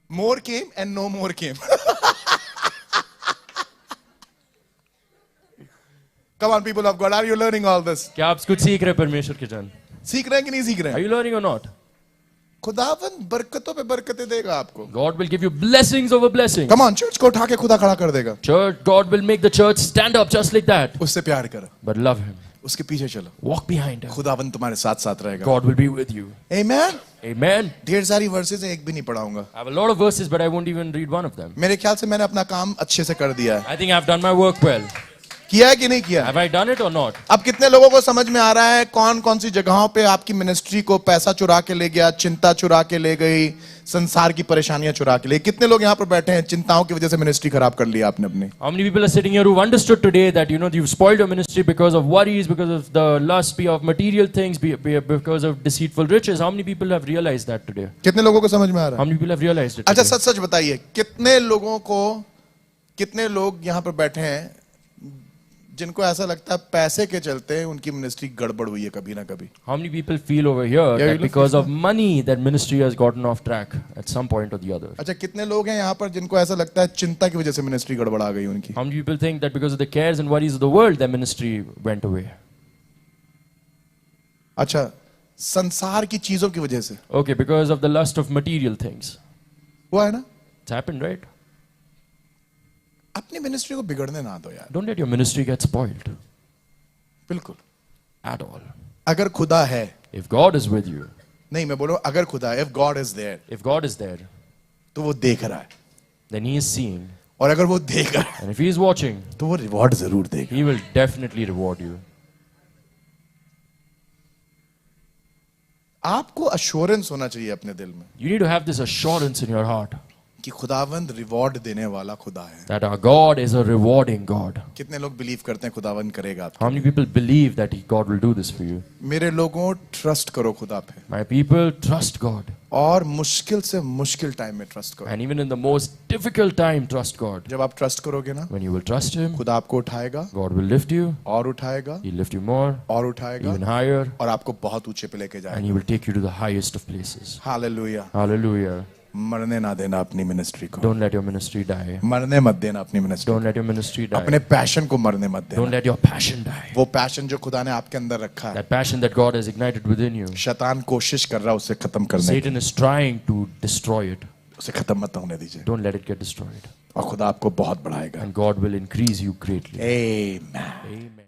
More came and no more came. Come on, people of God, are you learning all this? क्या आप कुछ सीख रहे हैं परमेश्वर के जन? सीख रहे हैं कि नहीं सीख रहे Are हैं? you learning or not? खुदावन बरकतों पे बरकतें देगा आपको। God will give you blessings over blessings. Come on, church को उठा के खुदा खड़ा कर देगा। Church, God will make the church stand up just like that. उससे प्यार करो, But love Him. उसके पीछे चलो, Walk behind Him. खुदावन तुम्हारे साथ साथ रहेगा। God will be with you. Amen. Amen. ढेर सारी वर्सेस हैं, एक भी नहीं पढ़ाऊंगा। I have a lot of verses, but I won't even read one of them. मेरे ख्याल से मैंने अपना काम अच्छे से कर दिया है। I think I've done my work well. किया है कि नहीं किया? Have I done it or not? अब कितने लोगों को समझ में आ रहा है कौन कौन सी जगहों पे आपकी मिनिस्ट्री को पैसा चुरा के ले गया, चिंता चुरा के ले गई, संसार की परेशानियां चुरा के ले? कितने लोग यहाँ पर बैठे हैं चिंताओं की वजह से मिनिस्ट्री खराब कर ली आपने अपनी? How many people are sitting here who've understood today that you've spoiled your ministry because of worries, because of the lust of material things, because of deceitful riches? How many people have realized that today? कितने लोगों को समझ में आ रहा How है? many people have realized it? अच्छा, today? सच सच बताइए, कितने लोग यहाँ पर बैठे हैं जिनको ऐसा लगता है पैसे के चलते उनकी मिनिस्ट्री गड़बड़ हुई है कभी ना कभी? How many people feel over here Yeah, that you because of money that ministry has gotten off track at some point or the other? अच्छा, कितने लोग हैं यहाँ पर जिनको ऐसा लगता है चिंता की वजह से मिनिस्ट्री गड़बड़ आ गई उनकी? How many people think that because of the cares and worries of the world, their ministry went away? अच्छा, संसार की चीजों की वजह से Okay, because of the lust of material things. हुआ है ना? It's happened, right? अपनी मिनिस्ट्री को बिगड़ने ना दो यार, Don't let your ministry get spoiled बिल्कुल। at all. अगर खुदा है, If God is with you, नहीं मैं बोलूं अगर खुदा है, if God is there, if God is there, तो वो देख रहा है, then He is seeing. और अगर वो देख रहा है And if He is watching, तो वो रिवॉर्ड जरूर देगा। He will definitely reward you. आपको अश्योरेंस होना चाहिए अपने दिल में You need to have this assurance in your heart कि खुदावंद रिवॉर्ड देने वाला खुदा है। that our God is a rewarding God. कितने लोग बिलीव करते हैं खुदावंद करेगा आपके? How many people believe that God will do this for you? मेरे लोगों, ट्रस्ट करो खुदा पे, My people, trust God. और मुश्किल से मुश्किल टाइम में ट्रस्ट करो। And even in the most difficult time, trust God. जब आप ट्रस्ट करोगे ना, When you will trust Him, खुदा आपको उठाएगा God will lift you. और उठाएगा He'll lift you more, और उठाएगा even higher, और आपको बहुत ऊंचे पे लेके and जाएगा। He will take you to the highest of places. Hallelujah. Hallelujah. मरने ना देना अपनी मिनिस्ट्री को, Don't let your ministry die. मरने मत देना अपनी ministry, Don't let your ministry अपने die. पैशन को मरने मत Don't देना। let your passion die. वो पैशन जो खुदा ने आपके अंदर रखा है, That passion that God has ignited within you. शैतान कोशिश कर रहा है उसे खत्म करने की, Satan is trying to destroy it. उसे खत्म मत होने दीजिए, Don't let it get destroyed. और खुदा आपको बहुत बढ़ाएगा। And God will increase you greatly. आमीन। Amen.